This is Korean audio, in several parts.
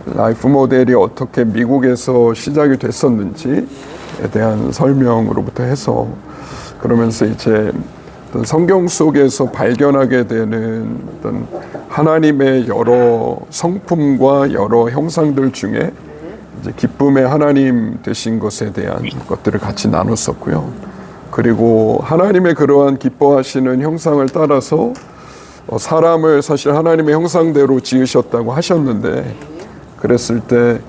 라이프 모델이 어떻게 미국에서 시작이 됐었는지에 대한 설명으로부터 해서 그러면서 이제 어떤 성경 속에서 발견하게 되는 어떤 하나님의 여러 성품과 여러 형상들 중에 이제 기쁨의 하나님 되신 것에 대한 것들을 같이 나눴었고요. 그리고 하나님의 그러한 기뻐하시는 형상을 따라서 사람을 사실 하나님의 형상대로 지으셨다고 하셨는데, 그랬을 때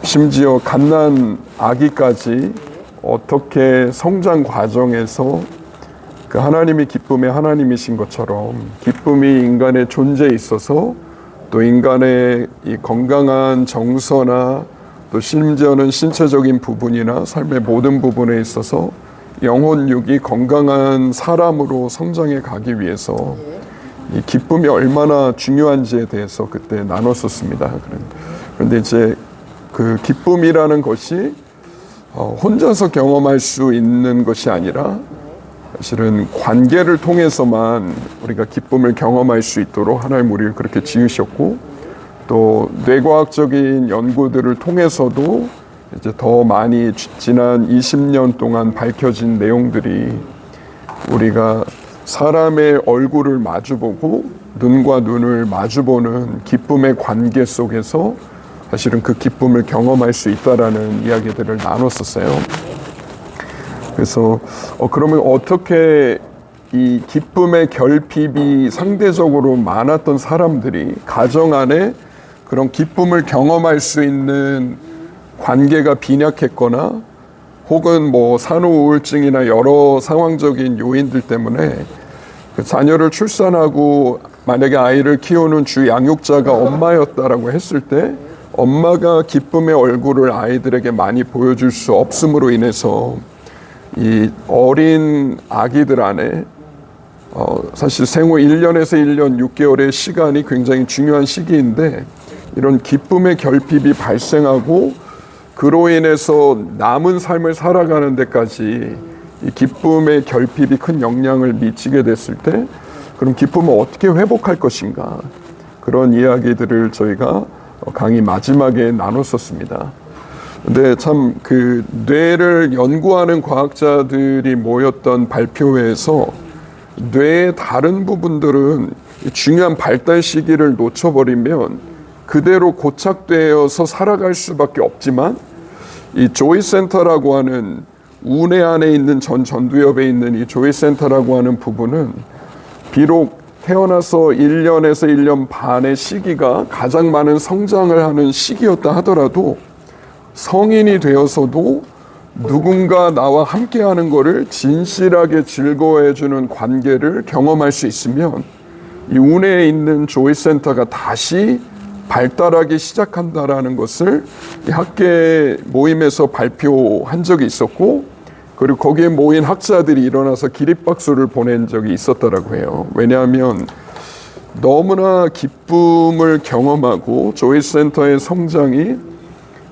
심지어 갓난 아기까지 어떻게 성장 과정에서 그 하나님이 기쁨의 하나님이신 것처럼 기쁨이 인간의 존재에 있어서 또 인간의 이 건강한 정서나 또 심지어는 신체적인 부분이나 삶의 모든 부분에 있어서 영혼 육이 건강한 사람으로 성장해 가기 위해서 이 기쁨이 얼마나 중요한지에 대해서 그때 나눴었습니다. 그런데 이제 그 기쁨이라는 것이 혼자서 경험할 수 있는 것이 아니라 사실은 관계를 통해서만 우리가 기쁨을 경험할 수 있도록 하나님 우리를 그렇게 지으셨고, 또 뇌과학적인 연구들을 통해서도 이제 더 많이 지난 20년 동안 밝혀진 내용들이 우리가 사람의 얼굴을 마주보고 눈과 눈을 마주보는 기쁨의 관계 속에서 사실은 그 기쁨을 경험할 수 있다라는 이야기들을 나눴었어요. 그래서 그러면 어떻게 이 기쁨의 결핍이 상대적으로 많았던 사람들이 가정 안에 그런 기쁨을 경험할 수 있는 관계가 빈약했거나 혹은 뭐 산후 우울증이나 여러 상황적인 요인들 때문에 그 자녀를 출산하고 만약에 아이를 키우는 주 양육자가 엄마였다라고 했을 때 엄마가 기쁨의 얼굴을 아이들에게 많이 보여줄 수 없음으로 인해서 이 어린 아기들 안에 사실 생후 1년에서 1년 6개월의 시간이 굉장히 중요한 시기인데 이런 기쁨의 결핍이 발생하고 그로 인해서 남은 삶을 살아가는 데까지 이 기쁨의 결핍이 큰 영향을 미치게 됐을 때 그럼 기쁨을 어떻게 회복할 것인가, 그런 이야기들을 저희가 강의 마지막에 나눴었습니다. 근데 참 그 뇌를 연구하는 과학자들이 모였던 발표회에서 뇌의 다른 부분들은 중요한 발달 시기를 놓쳐버리면 그대로 고착되어서 살아갈 수밖에 없지만 이 조이 센터라고 하는 우뇌 안에 있는 전두엽에 있는 이 조이 센터라고 하는 부분은 비록 태어나서 1년에서 1년 반의 시기가 가장 많은 성장을 하는 시기였다 하더라도 성인이 되어서도 누군가 나와 함께하는 것을 진실하게 즐거워해주는 관계를 경험할 수 있으면 이 우뇌에 있는 조이 센터가 다시 발달하기 시작한다라는 것을 학계 모임에서 발표한 적이 있었고, 그리고 거기에 모인 학자들이 일어나서 기립박수를 보낸 적이 있었다라고 해요. 왜냐하면 너무나 기쁨을 경험하고 조이 센터의 성장이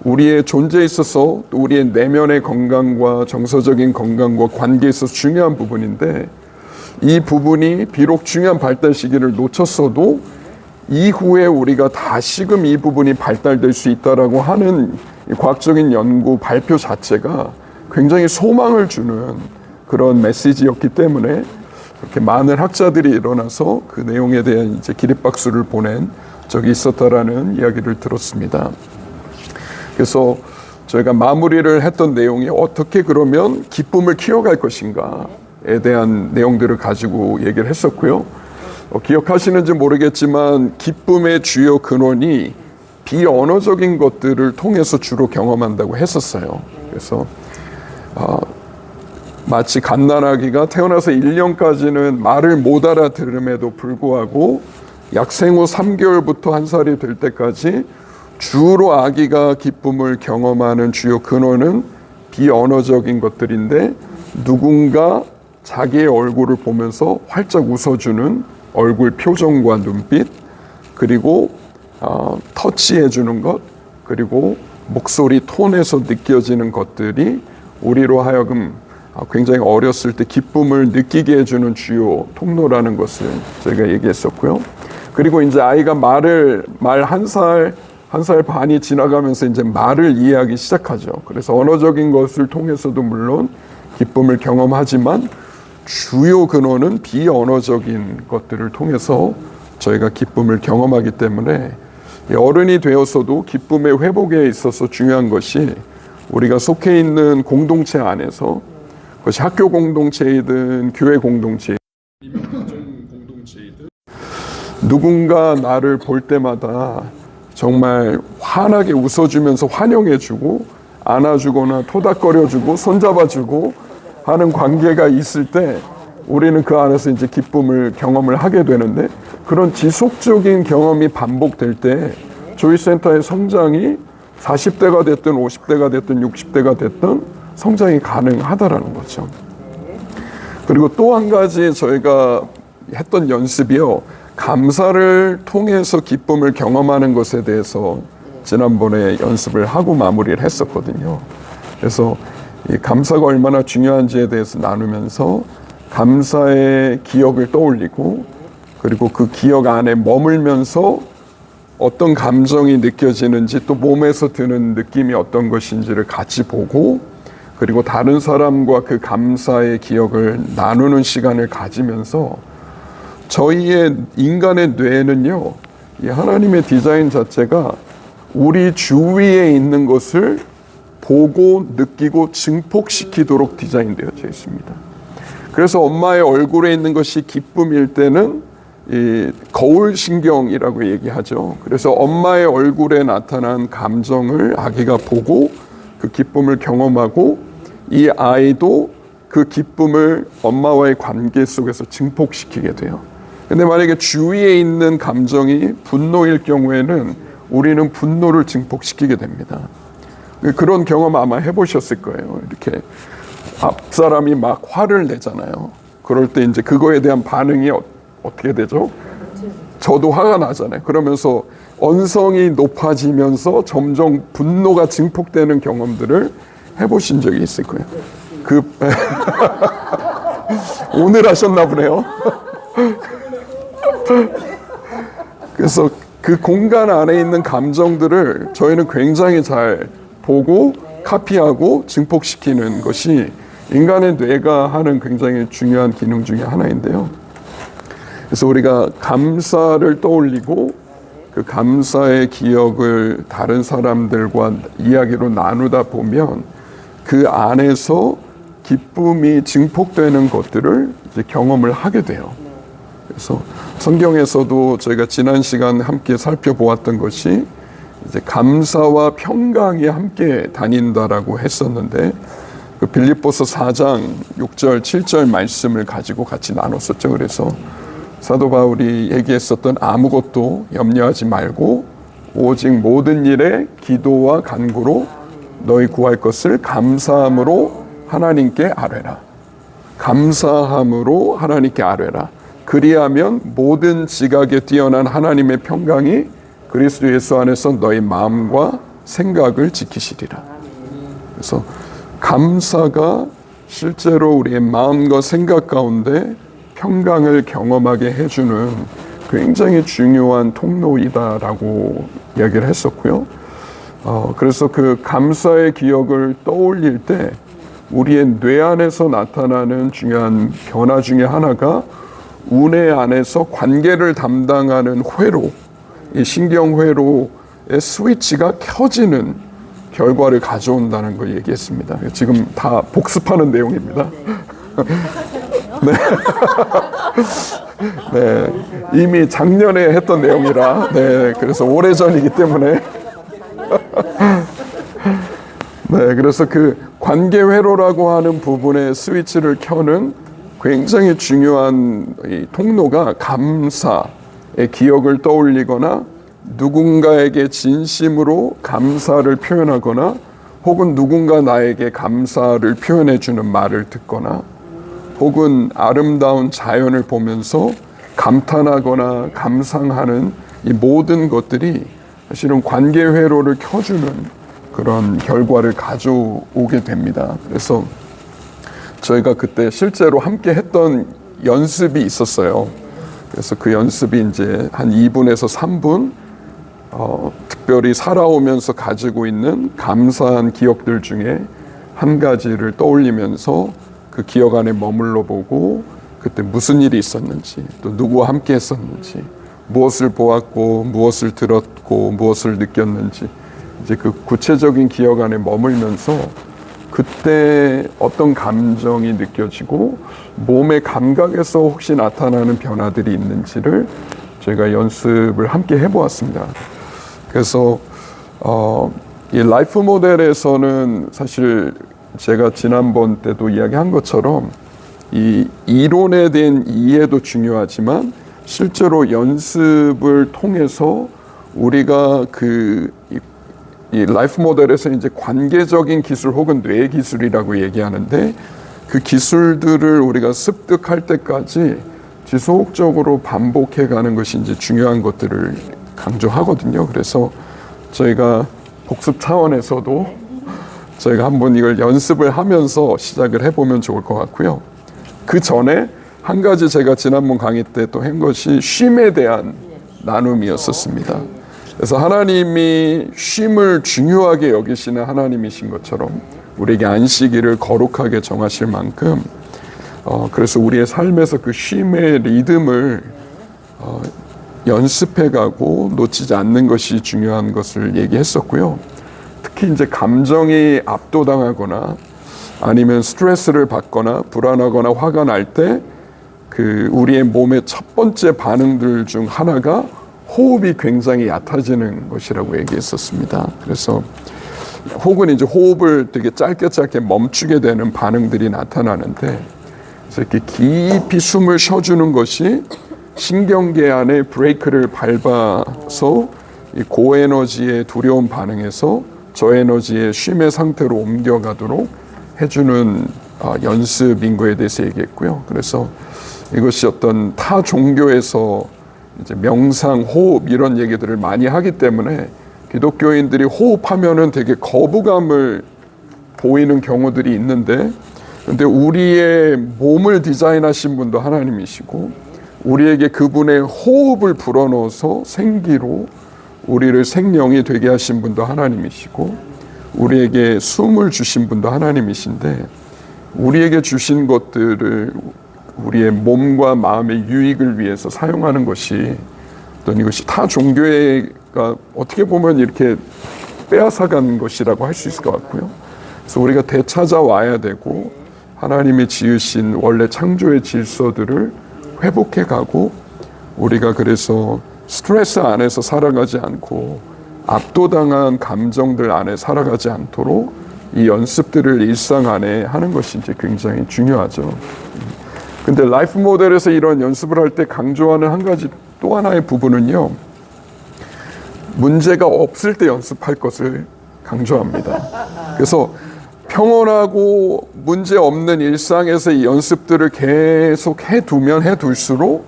우리의 존재에 있어서 또 우리의 내면의 건강과 정서적인 건강과 관계에 있어서 중요한 부분인데, 이 부분이 비록 중요한 발달 시기를 놓쳤어도 이후에 우리가 다시금 이 부분이 발달될 수 있다라고 하는 과학적인 연구 발표 자체가 굉장히 소망을 주는 그런 메시지였기 때문에 그렇게 많은 학자들이 일어나서 그 내용에 대한 이제 기립박수를 보낸 적이 있었다라는 이야기를 들었습니다. 그래서 저희가 마무리를 했던 내용이 어떻게 그러면 기쁨을 키워갈 것인가에 대한 내용들을 가지고 얘기를 했었고요. 기억하시는지 모르겠지만 기쁨의 주요 근원이 비언어적인 것들을 통해서 주로 경험한다고 했었어요. 그래서 마치 갓난아기가 태어나서 1년까지는 말을 못 알아들음에도 불구하고 약 생후 3개월부터 1살이 될 때까지 주로 아기가 기쁨을 경험하는 주요 근원은 비언어적인 것들인데, 누군가 자기의 얼굴을 보면서 활짝 웃어주는 얼굴 표정과 눈빛, 그리고 터치해주는 것, 그리고 목소리 톤에서 느껴지는 것들이 우리로 하여금 굉장히 어렸을 때 기쁨을 느끼게 해주는 주요 통로라는 것을 저희가 얘기했었고요. 그리고 이제 아이가 말 1살, 한 살 반이 지나가면서 이제 말을 이해하기 시작하죠. 그래서 언어적인 것을 통해서도 물론 기쁨을 경험하지만 주요 근원은 비언어적인 것들을 통해서 저희가 기쁨을 경험하기 때문에 어른이 되어서도 기쁨의 회복에 있어서 중요한 것이 우리가 속해 있는 공동체 안에서 그것이 학교 공동체이든 교회 공동체이든 누군가 나를 볼 때마다 정말 환하게 웃어주면서 환영해주고 안아주거나 토닥거려주고 손잡아주고 하는 관계가 있을 때 우리는 그 안에서 이제 기쁨을 경험을 하게 되는데, 그런 지속적인 경험이 반복될 때 조이센터의 성장이 40대가 됐든 50대가 됐든 60대가 됐든 성장이 가능하다라는 거죠. 그리고 또 한 가지 저희가 했던 연습이요, 감사를 통해서 기쁨을 경험하는 것에 대해서 지난번에 연습을 하고 마무리를 했었거든요. 그래서 이 감사가 얼마나 중요한지에 대해서 나누면서 감사의 기억을 떠올리고, 그리고 그 기억 안에 머물면서 어떤 감정이 느껴지는지, 또 몸에서 드는 느낌이 어떤 것인지를 같이 보고, 그리고 다른 사람과 그 감사의 기억을 나누는 시간을 가지면서 저희의 인간의 뇌는요, 이 하나님의 디자인 자체가 우리 주위에 있는 것을 보고 느끼고 증폭시키도록 디자인되어져 있습니다. 그래서 엄마의 얼굴에 있는 것이 기쁨일 때는 이 거울 신경이라고 얘기하죠. 그래서 엄마의 얼굴에 나타난 감정을 아기가 보고 그 기쁨을 경험하고, 이 아이도 그 기쁨을 엄마와의 관계 속에서 증폭시키게 돼요. 근데 만약에 주위에 있는 감정이 분노일 경우에는 우리는 분노를 증폭시키게 됩니다. 그런 경험 아마 해보셨을 거예요. 이렇게 앞 사람이 막 화를 내잖아요. 그럴 때 이제 그거에 대한 반응이 어떻게 되죠? 저도 화가 나잖아요. 그러면서 언성이 높아지면서 점점 분노가 증폭되는 경험들을 해보신 적이 있을 거예요. 오늘 하셨나 보네요. 그래서 그 공간 안에 있는 감정들을 저희는 굉장히 잘 보고 카피하고 증폭시키는 것이 인간의 뇌가 하는 굉장히 중요한 기능 중에 하나인데요. 그래서 우리가 감사를 떠올리고 그 감사의 기억을 다른 사람들과 이야기로 나누다 보면 그 안에서 기쁨이 증폭되는 것들을 이제 경험을 하게 돼요. 그래서 성경에서도 저희가 지난 시간 함께 살펴보았던 것이 이제 감사와 평강이 함께 다닌다라고 했었는데, 그 빌립보서 4장 6절 7절 말씀을 가지고 같이 나눴었죠. 그래서 사도 바울이 얘기했었던 아무것도 염려하지 말고 오직 모든 일에 기도와 간구로 너희 구할 것을 감사함으로 하나님께 아뢰라. 감사함으로 하나님께 아뢰라. 그리하면 모든 지각에 뛰어난 하나님의 평강이 그리스도 예수 안에서 너희 마음과 생각을 지키시리라. 그래서 감사가 실제로 우리의 마음과 생각 가운데 평강을 경험하게 해주는 굉장히 중요한 통로이다라고 이야기를 했었고요. 그래서 그 감사의 기억을 떠올릴 때 우리의 뇌 안에서 나타나는 중요한 변화 중에 하나가 우뇌 안에서 관계를 담당하는 회로, 이 신경회로의 스위치가 켜지는 결과를 가져온다는 걸 얘기했습니다. 지금 다 복습하는 내용입니다. 네. 네. 이미 작년에 했던 내용이라, 네. 그래서 오래전이기 때문에. 네. 그래서 그 관계회로라고 하는 부분의 스위치를 켜는 굉장히 중요한 이 통로가 감사의 기억을 떠올리거나 누군가에게 진심으로 감사를 표현하거나 혹은 누군가 나에게 감사를 표현해 주는 말을 듣거나 혹은 아름다운 자연을 보면서 감탄하거나 감상하는 이 모든 것들이 사실은 관계 회로를 켜주는 그런 결과를 가져오게 됩니다. 그래서 저희가 그때 실제로 함께 했던 연습이 있었어요. 그래서 그 연습이 이제 한 2분에서 3분 특별히 살아오면서 가지고 있는 감사한 기억들 중에 한 가지를 떠올리면서 그 기억 안에 머물러 보고 그때 무슨 일이 있었는지, 또 누구와 함께 했었는지, 무엇을 보았고 무엇을 들었고 무엇을 느꼈는지, 이제 그 구체적인 기억 안에 머물면서 그때 어떤 감정이 느껴지고 몸의 감각에서 혹시 나타나는 변화들이 있는지를 저희가 연습을 함께 해보았습니다. 그래서 이 라이프 모델에서는 사실 제가 지난번 때도 이야기한 것처럼 이 이론에 대한 이해도 중요하지만 실제로 연습을 통해서 우리가 이 라이프 모델에서 이제 관계적인 기술 혹은 뇌 기술이라고 얘기하는데 그 기술들을 우리가 습득할 때까지 지속적으로 반복해 가는 것이 이제 중요한 것들을 강조하거든요. 그래서 저희가 복습 차원에서도 저희가 한번 이걸 연습을 하면서 시작을 해보면 좋을 것 같고요. 그 전에 한 가지 제가 지난번 강의 때 또 한 것이 쉼에 대한 나눔이었었습니다. 그래서 하나님이 쉼을 중요하게 여기시는 하나님이신 것처럼 우리에게 안식일을 거룩하게 정하실 만큼 그래서 우리의 삶에서 그 쉼의 리듬을 연습해가고 놓치지 않는 것이 중요한 것을 얘기했었고요. 특히 이제 감정이 압도당하거나 아니면 스트레스를 받거나 불안하거나 화가 날 때 그 우리의 몸의 첫 번째 반응들 중 하나가 호흡이 굉장히 얕아지는 것이라고 얘기했었습니다. 그래서 혹은 이제 호흡을 되게 짧게 멈추게 되는 반응들이 나타나는데 그래서 이렇게 깊이 숨을 쉬어주는 것이 신경계 안에 브레이크를 밟아서 이 고에너지의 두려운 반응에서 저에너지의 쉼의 상태로 옮겨가도록 해주는 연습인 거에 대해서 얘기했고요. 그래서 이것이 어떤 타 종교에서 이제 명상, 호흡 이런 얘기들을 많이 하기 때문에 기독교인들이 호흡하면은 되게 거부감을 보이는 경우들이 있는데, 근데 우리의 몸을 디자인하신 분도 하나님이시고 우리에게 그분의 호흡을 불어넣어서 생기로 우리를 생명이 되게 하신 분도 하나님이시고 우리에게 숨을 주신 분도 하나님이신데 우리에게 주신 것들을 우리의 몸과 마음의 유익을 위해서 사용하는 것이 어떤 이것이 타 종교가 어떻게 보면 이렇게 빼앗아간 것이라고 할 수 있을 것 같고요. 그래서 우리가 되찾아와야 되고 하나님이 지으신 원래 창조의 질서들을 회복해 가고 우리가 그래서 스트레스 안에서 살아가지 않고 압도당한 감정들 안에 살아가지 않도록 이 연습들을 일상 안에 하는 것이 이제 굉장히 중요하죠. 근데 라이프 모델에서 이런 연습을 할 때 강조하는 한 가지 또 하나의 부분은요, 문제가 없을 때 연습할 것을 강조합니다. 그래서 평온하고 문제 없는 일상에서 이 연습들을 계속 해둘수록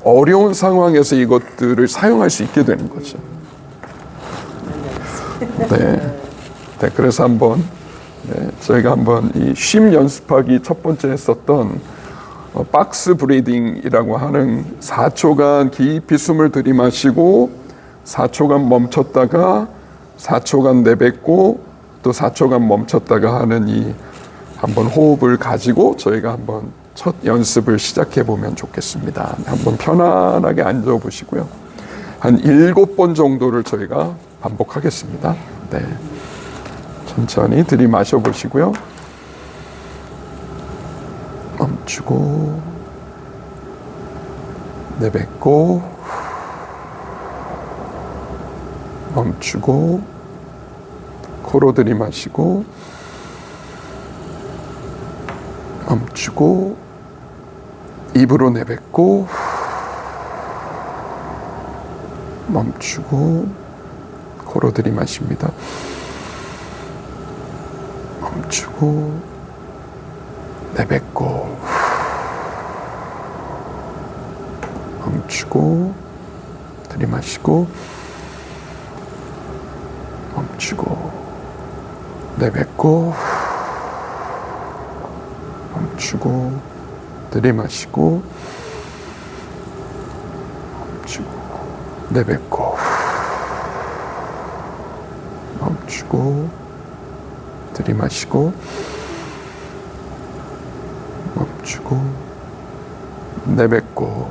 어려운 상황에서 이것들을 사용할 수 있게 되는 거죠. 네, 그래서 한번 저희가 한번 이 쉼 연습하기 첫 번째 했었던 박스 브리딩이라고 하는 4초간 깊이 숨을 들이마시고 4초간 멈췄다가 4초간 내뱉고 또 4초간 멈췄다가 하는 이 한번 호흡을 가지고 저희가 한번 첫 연습을 시작해 보면 좋겠습니다. 한번 편안하게 앉아 보시고요. 한 7번 정도를 저희가 반복하겠습니다. 네. 천천히 들이마셔 보시고요. 멈추고 내뱉고 멈추고 코로 들이마시고 멈추고 입으로 내뱉고 멈추고 코로 들이마십니다. 멈추고 내뱉고 멈추고 들이마시고 멈추고 내뱉고 멈추고 들이마시고 멈추고 내뱉고 멈추고 들이마시고 멈추고 내뱉고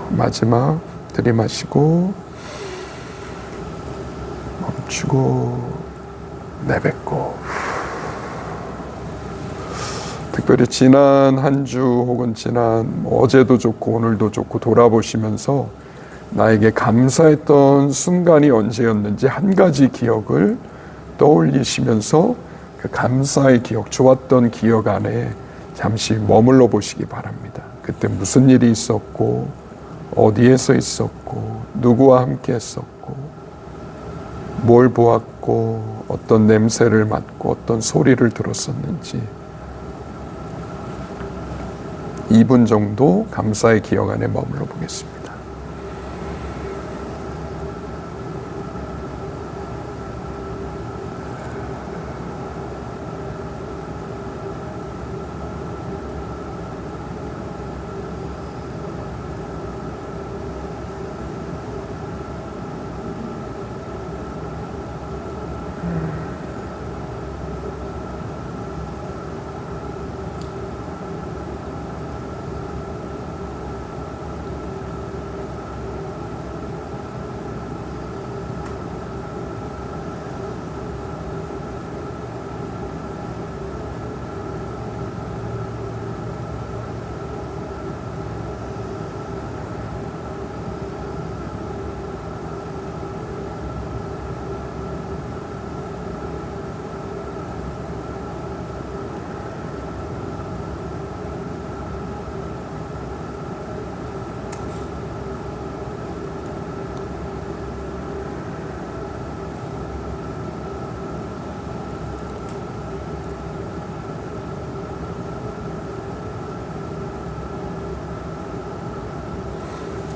마지막 들이마시고 멈추고 내뱉고. 특별히 지난 한 주 혹은 지난 어제도 좋고 오늘도 좋고 돌아보시면서 나에게 감사했던 순간이 언제였는지 한 가지 기억을 떠올리시면서 그 감사의 기억, 좋았던 기억 안에 잠시 머물러 보시기 바랍니다. 그때 무슨 일이 있었고 어디에서 있었고 누구와 함께 했었고 뭘 보았고 어떤 냄새를 맡고 어떤 소리를 들었었는지 2분 정도 감사의 기억 안에 머물러 보겠습니다.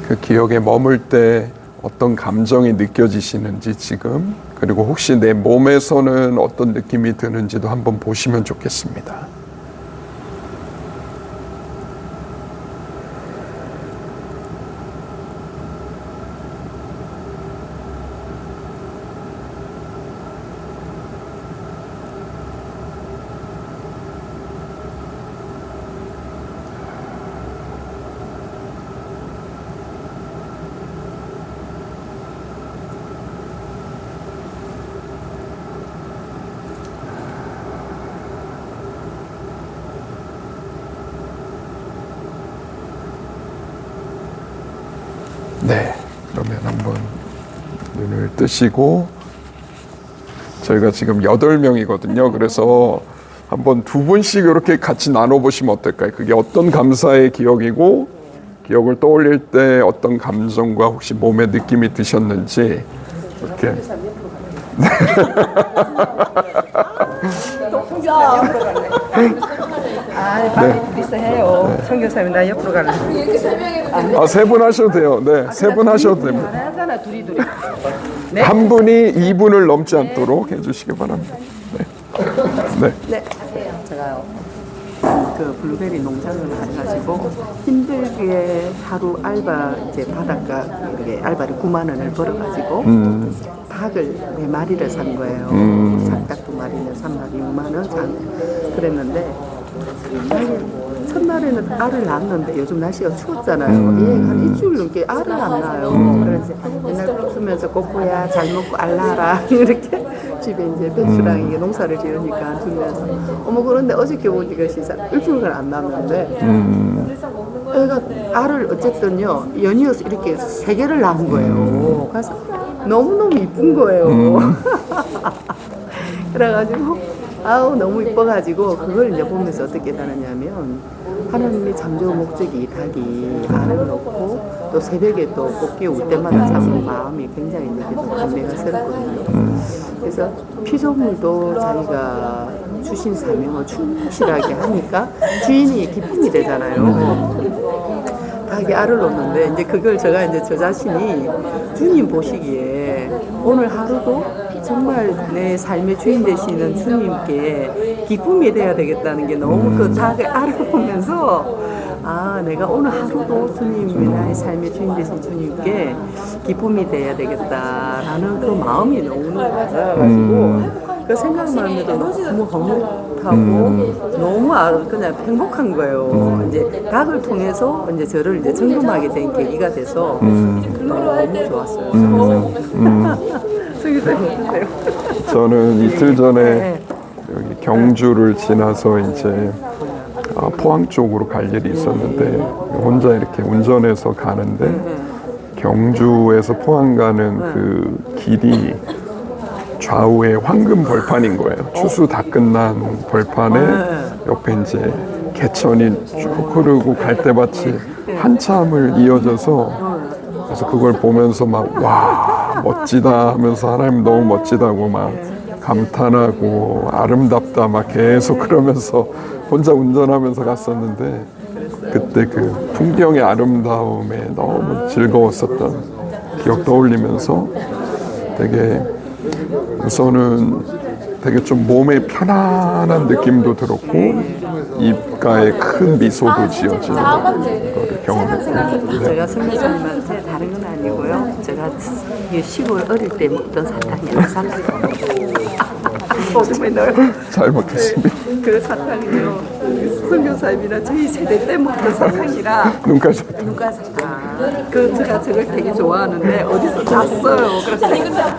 그 기억에 머물 때 어떤 감정이 느껴지시는지 지금, 그리고 혹시 내 몸에서는 어떤 느낌이 드는지도 한번 보시면 좋겠습니다. 네, 그러면 한번 눈을 뜨시고, 저희가 지금 8명이거든요. 그래서 한번 2분씩 이렇게 같이 나눠보시면 어떨까요? 그게 어떤 감사의 기억이고, 기억을 떠올릴 때 어떤 감정과 혹시 몸에 느낌이 드셨는지 이렇게. 빨리 둘이서 해요. 성교사님 나 옆으로 갈래. 아, 3분 하셔도 돼요. 네, 3분 하셔도 됩니다. 잘하잖아 둘이. 네. 한 분이 2분을 넘지 않도록 해주시기 바랍니다. 네. 네. 제가요. 그 블루베리 농장을 가가지고 힘들게 하루 알바 이제 바닷가 이렇게 알바를 9만 원을 벌어가지고 닭을 4마리를 산 거예요. 닭 2마리는 3마리 6만 원 그랬는데 첫날에는 알을 낳았는데 요즘 날씨가 추웠잖아요. 얘가 한 일주일 넘게 알을 안 낳아요. 그래서 맨날 쓰면서 꼬꼬야 잘 먹고 알 낳아라 이렇게 집에 이제 배추랑 이게 농사를 지으니까 주면서 어머 그런데 어저께 보니까 진짜 일주일간 안 낳았는데 애가 알을 어쨌든요 연이어서 이렇게 3개를 낳은 거예요. 그래서 너무너무 이쁜 거예요. 그래가지고 아우 너무 이뻐가지고 그걸 이제 보면서 어떻게 다느냐면 하나님의 창조 목적이 이 닭이 알을 넣고 또 새벽에 또 꽃게 올 때마다 참 마음이 굉장히 이렇게 좀 감회가 새롭거든요. 그래서 피조물도 자기가 주신 사명을 충실하게 하니까 주인이 기쁨이 되잖아요. 닭이 알을 놓는데 이제 그걸 제가 이제 저 자신이 주님 보시기에 오늘 하루도 정말 내 삶의 주인 되시는 주님께 기쁨이 돼야 되겠다는 게 너무 그 닭의 알을 보면서 아, 내가 오늘 하루도 주님의 나의 삶의 주인 되신 주님께 기쁨이 돼야 되겠다라는 그 마음이 너무 가져가지고 그 생각만 해도 너무 흐뭇하고 너무 그냥 행복한 거예요. 이제 각을 통해서 이제 저를 이제 점검하게 된 계기가 돼서 너무 좋았어요. 승기사님 저는 이틀 전에 네. 여기 경주를 지나서 이제 포항 쪽으로 갈 일이 있었는데 혼자 이렇게 운전해서 가는데 경주에서 포항 가는 그 길이 좌우에 황금 벌판인 거예요. 추수 다 끝난 벌판에 옆에 이제 개천이 쭉 흐르고 갈대밭이 한참을 이어져서 그래서 그걸 보면서 막 와 멋지다 하면서 하나님 너무 멋지다고 막 감탄하고 아름답다 막 계속 그러면서 혼자 운전하면서 갔었는데 그때 그 풍경의 아름다움에 너무 즐거웠었던 기억 떠올리면서 되게 우선은 되게 좀 몸에 편안한 느낌도 들었고 입가에 큰 미소도 지어지는 걸 경험했고 제가 성교사님한테 다른 건 아니고요. 제가 시골 어릴 때 먹던 사탕이에요. 사탕. 정말 잘 먹겠습니다. 그 사탕이요. 성교사님이나 저희 세대 때 먹던 사탕이라 눈까지 누가 사탕. 그 제가 저걸 되게 좋아하는데 어디서 땄어요. 그래서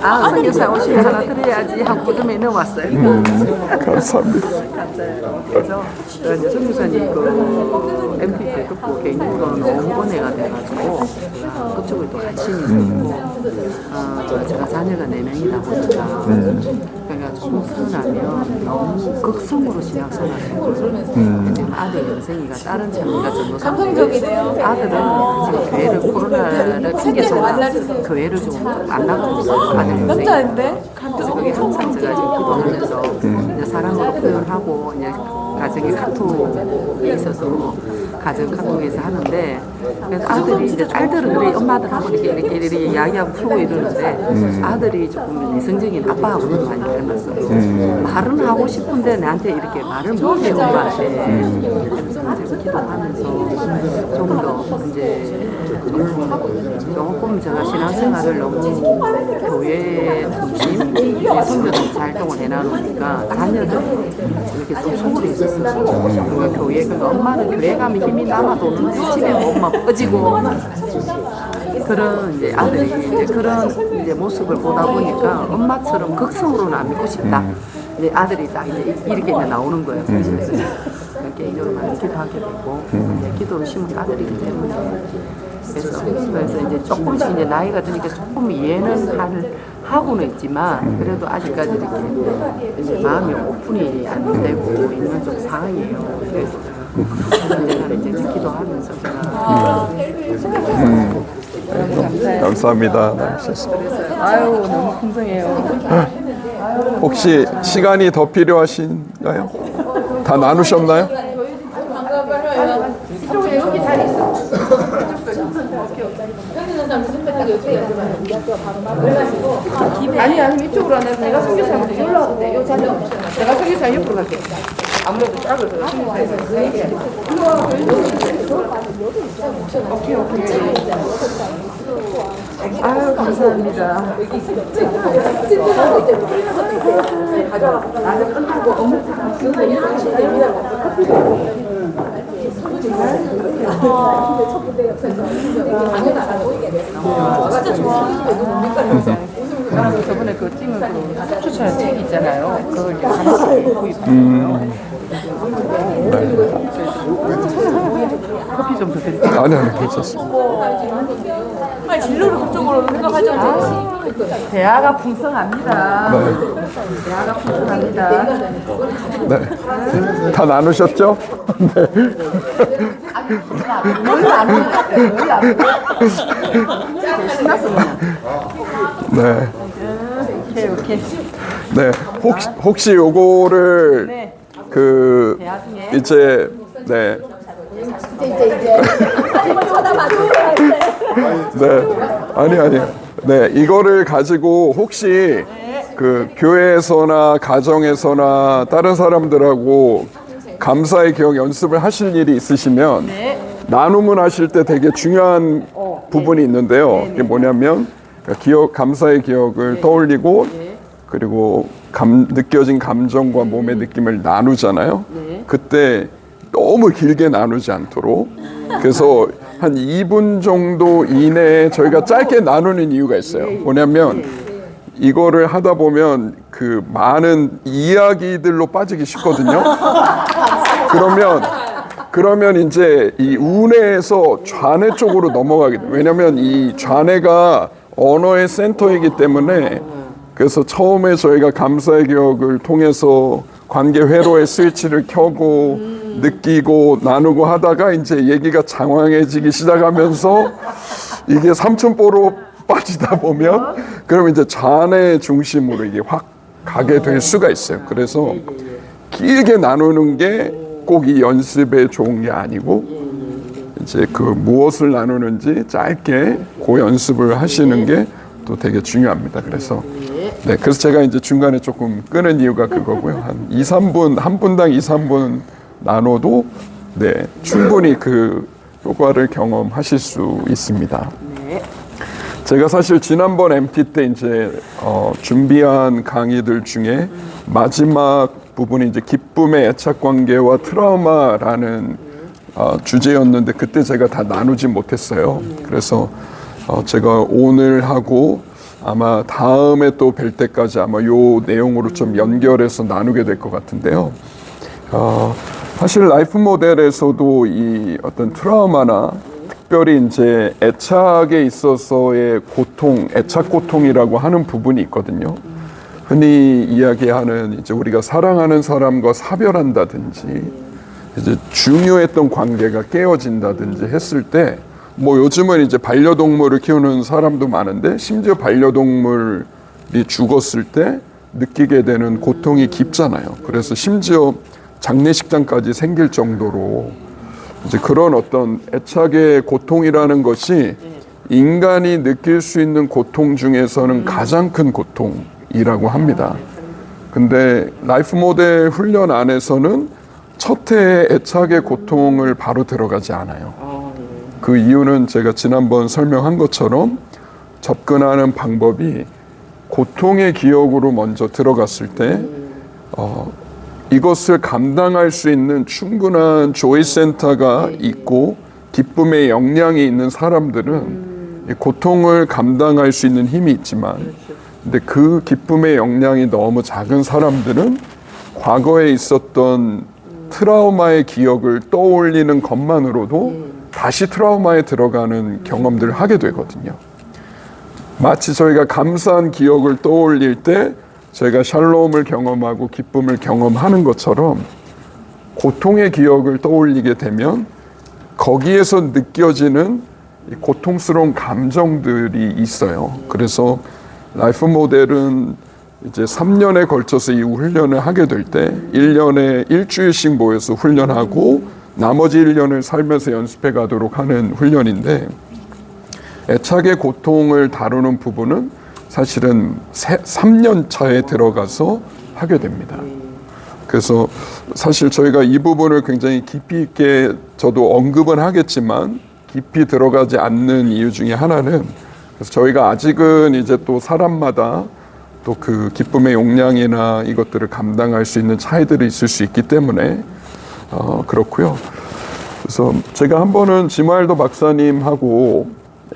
아 성교사 오시면 하나 드려야지 하고 무덤에 넣어왔어요. 감사합니다. 맞아요. 그래서 이제 성교사님 그 MP3 듣고 개인적으로 너무 은혜가 돼가지고 그쪽을 또 같이 있고 제가 자녀가 4명이다 보니까 그러니까 조금 태어나면 너무 극성으로 신앙생활을 지금 아들 연생이가 다른 참이가 전도사인데 아들은 지금 교회를 코로나를 핑계서 교회를 좀 안 나가고 있어요. 아들 연생이. 그래서 그게 항상 제가 지금 기도하면서 이제 사랑으로 표현하고 이제 가정에 카톡이 있어서 가정 카톡에서 하는데 그래서 아들이 이제 딸들은 그래 엄마들하고 이렇게 이야기하고 풀고 이러는데 아들이 조금 내성적인 아빠하고는 많이 닮았어요. 말은 하고 싶은데 나한테 이렇게 말을 못해 엄마한테. 그래서 지금 기도하면서 좀 더 이제 조금 제가 신앙생활을 너무 교회 중심 성교도 잘 활동을 해놔놓으니까 자녀들이 이렇게 좀 소홀히 있었어요. 그러니까 교회 그러니까 엄마는 교회 가면 힘이 남아도 없는데 집에 엄마 빠지고 그런 이제 아들이 이제 그런 이제 모습을 보다 보니까 엄마처럼 극성으로 남고 싶다. 이제 아들이 딱 이제 이렇게 이제 나오는 거예요. 그래서 개인적으로 많이 기도하게 되고 기도를 심은 아들이기 때문에 그래서 이제 조금씩 이제 나이가 드니까 조금 이해는 하고는 있지만 그래도 아직까지 이렇게 이제 마음이 오픈이 안 되고 있는 좀 상황이에요. 그래서 제가 이제 기도하면서 제가 감사합니다. 나오셔서. 아유 너무 풍성해요. 혹시 시간이 더 필요하신가요? 다 나누셨나요? 여기 자리 있어. 아니 아니 이쪽으로 안 해서 내가 성교사한테 연락하고 돼. 요 자리 내가 성교사 옆으로 갈게. 아무래도 짝을 들어 성교사에서 오케이. 아유 감사합니다. 나는 끝나고 어묵 진짜 좋아. 저번에 그 찍은 그 추천 책 있잖아요. 그걸 이제 하나씩 구입했어요. 커피 좀 더 드릴게요. 아니 괜찮습니다. 아니 진로를 그쪽으로 생각하지 않아요? 대화가 풍성합니다. 네. 대화가 풍성합니다. 네. 다 나누셨죠? 네. 늘 안 먹었어요. 늘 안 먹었어요. 신났어 그냥. 네. 오케이. 네. 혹시 요거를 네. 그 대화 중에. 이제 네. 네. 아니요. 네. 이거를 가지고 혹시 그 교회에서나 가정에서나 다른 사람들하고 감사의 기억 연습을 하실 일이 있으시면 나눔을 하실 때 되게 중요한 부분이 있는데요. 이게 뭐냐면 기억, 감사의 기억을 떠올리고 그리고 느껴진 감정과 몸의 느낌을 나누잖아요. 그때 너무 길게 나누지 않도록 그래서 한 2분 정도 이내에 저희가 짧게 나누는 이유가 있어요. 뭐냐면 이거를 하다 보면 그 많은 이야기들로 빠지기 쉽거든요. 그러면 이제 이 운에서 좌뇌 쪽으로 넘어가게 돼요. 왜냐면 이 좌뇌가 언어의 센터이기 때문에 그래서 처음에 저희가 감사의 기억을 통해서 관계 회로의 스위치를 켜고 느끼고 나누고 하다가 이제 얘기가 장황해지기 시작하면서 이게 삼천포로 빠지다 보면 그럼 이제 좌뇌 중심으로 이게 확 가게 될 수가 있어요. 그래서 길게 나누는 게 꼭 이 연습에 좋은 게 아니고 이제 그 무엇을 나누는지 짧게 그 연습을 하시는 게 또 되게 중요합니다. 그래서 그래서 제가 이제 중간에 조금 끄는 이유가 그거고요. 한 2, 3분, 한 분당 2, 3분 나눠도 충분히 그 효과를 경험하실 수 있습니다. 제가 사실 지난번 MT 때 이제 준비한 강의들 중에 마지막 부분이 이제 기쁨의 애착 관계와 트라우마라는 주제였는데 그때 제가 다 나누지 못했어요. 그래서 제가 오늘 하고 아마 다음에 또 뵐 때까지 아마 요 내용으로 좀 연결해서 나누게 될 것 같은데요. 사실 라이프 모델에서도 이 어떤 트라우마나 특별히 이제 애착에 있어서의 고통, 애착 고통이라고 하는 부분이 있거든요. 흔히 이야기하는 이제 우리가 사랑하는 사람과 사별한다든지 이제 중요했던 관계가 깨어진다든지 했을 때 뭐 요즘은 이제 반려동물을 키우는 사람도 많은데 심지어 반려동물이 죽었을 때 느끼게 되는 고통이 깊잖아요. 그래서 심지어 장례식장까지 생길 정도로 이제 그런 어떤 애착의 고통이라는 것이 인간이 느낄 수 있는 고통 중에서는 가장 큰 고통이라고 합니다. 근데 라이프 모델 훈련 안에서는 첫 해에 애착의 고통을 바로 들어가지 않아요. 그 이유는 제가 지난번 설명한 것처럼 접근하는 방법이 고통의 기억으로 먼저 들어갔을 때 이것을 감당할 수 있는 충분한 조이 센터가 있고 기쁨의 역량이 있는 사람들은 이 고통을 감당할 수 있는 힘이 있지만 근데 그 기쁨의 역량이 너무 작은 사람들은 과거에 있었던 트라우마의 기억을 떠올리는 것만으로도 다시 트라우마에 들어가는 경험들을 하게 되거든요. 마치 저희가 감사한 기억을 떠올릴 때 저희가 샬롬을 경험하고 기쁨을 경험하는 것처럼 고통의 기억을 떠올리게 되면 거기에서 느껴지는 고통스러운 감정들이 있어요. 그래서 라이프 모델은 이제 3년에 걸쳐서 이 훈련을 하게 될 때 1년에 일주일씩 모여서 훈련하고 나머지 1년을 살면서 연습해 가도록 하는 훈련인데 애착의 고통을 다루는 부분은 사실은 3년 차에 들어가서 하게 됩니다. 그래서 사실 저희가 이 부분을 굉장히 깊이 있게 저도 언급은 하겠지만 깊이 들어가지 않는 이유 중에 하나는 그래서 저희가 아직은 이제 또 사람마다 또 그 기쁨의 용량이나 이것들을 감당할 수 있는 차이들이 있을 수 있기 때문에 그렇고요. 그래서 제가 한 번은 지마일도 박사님하고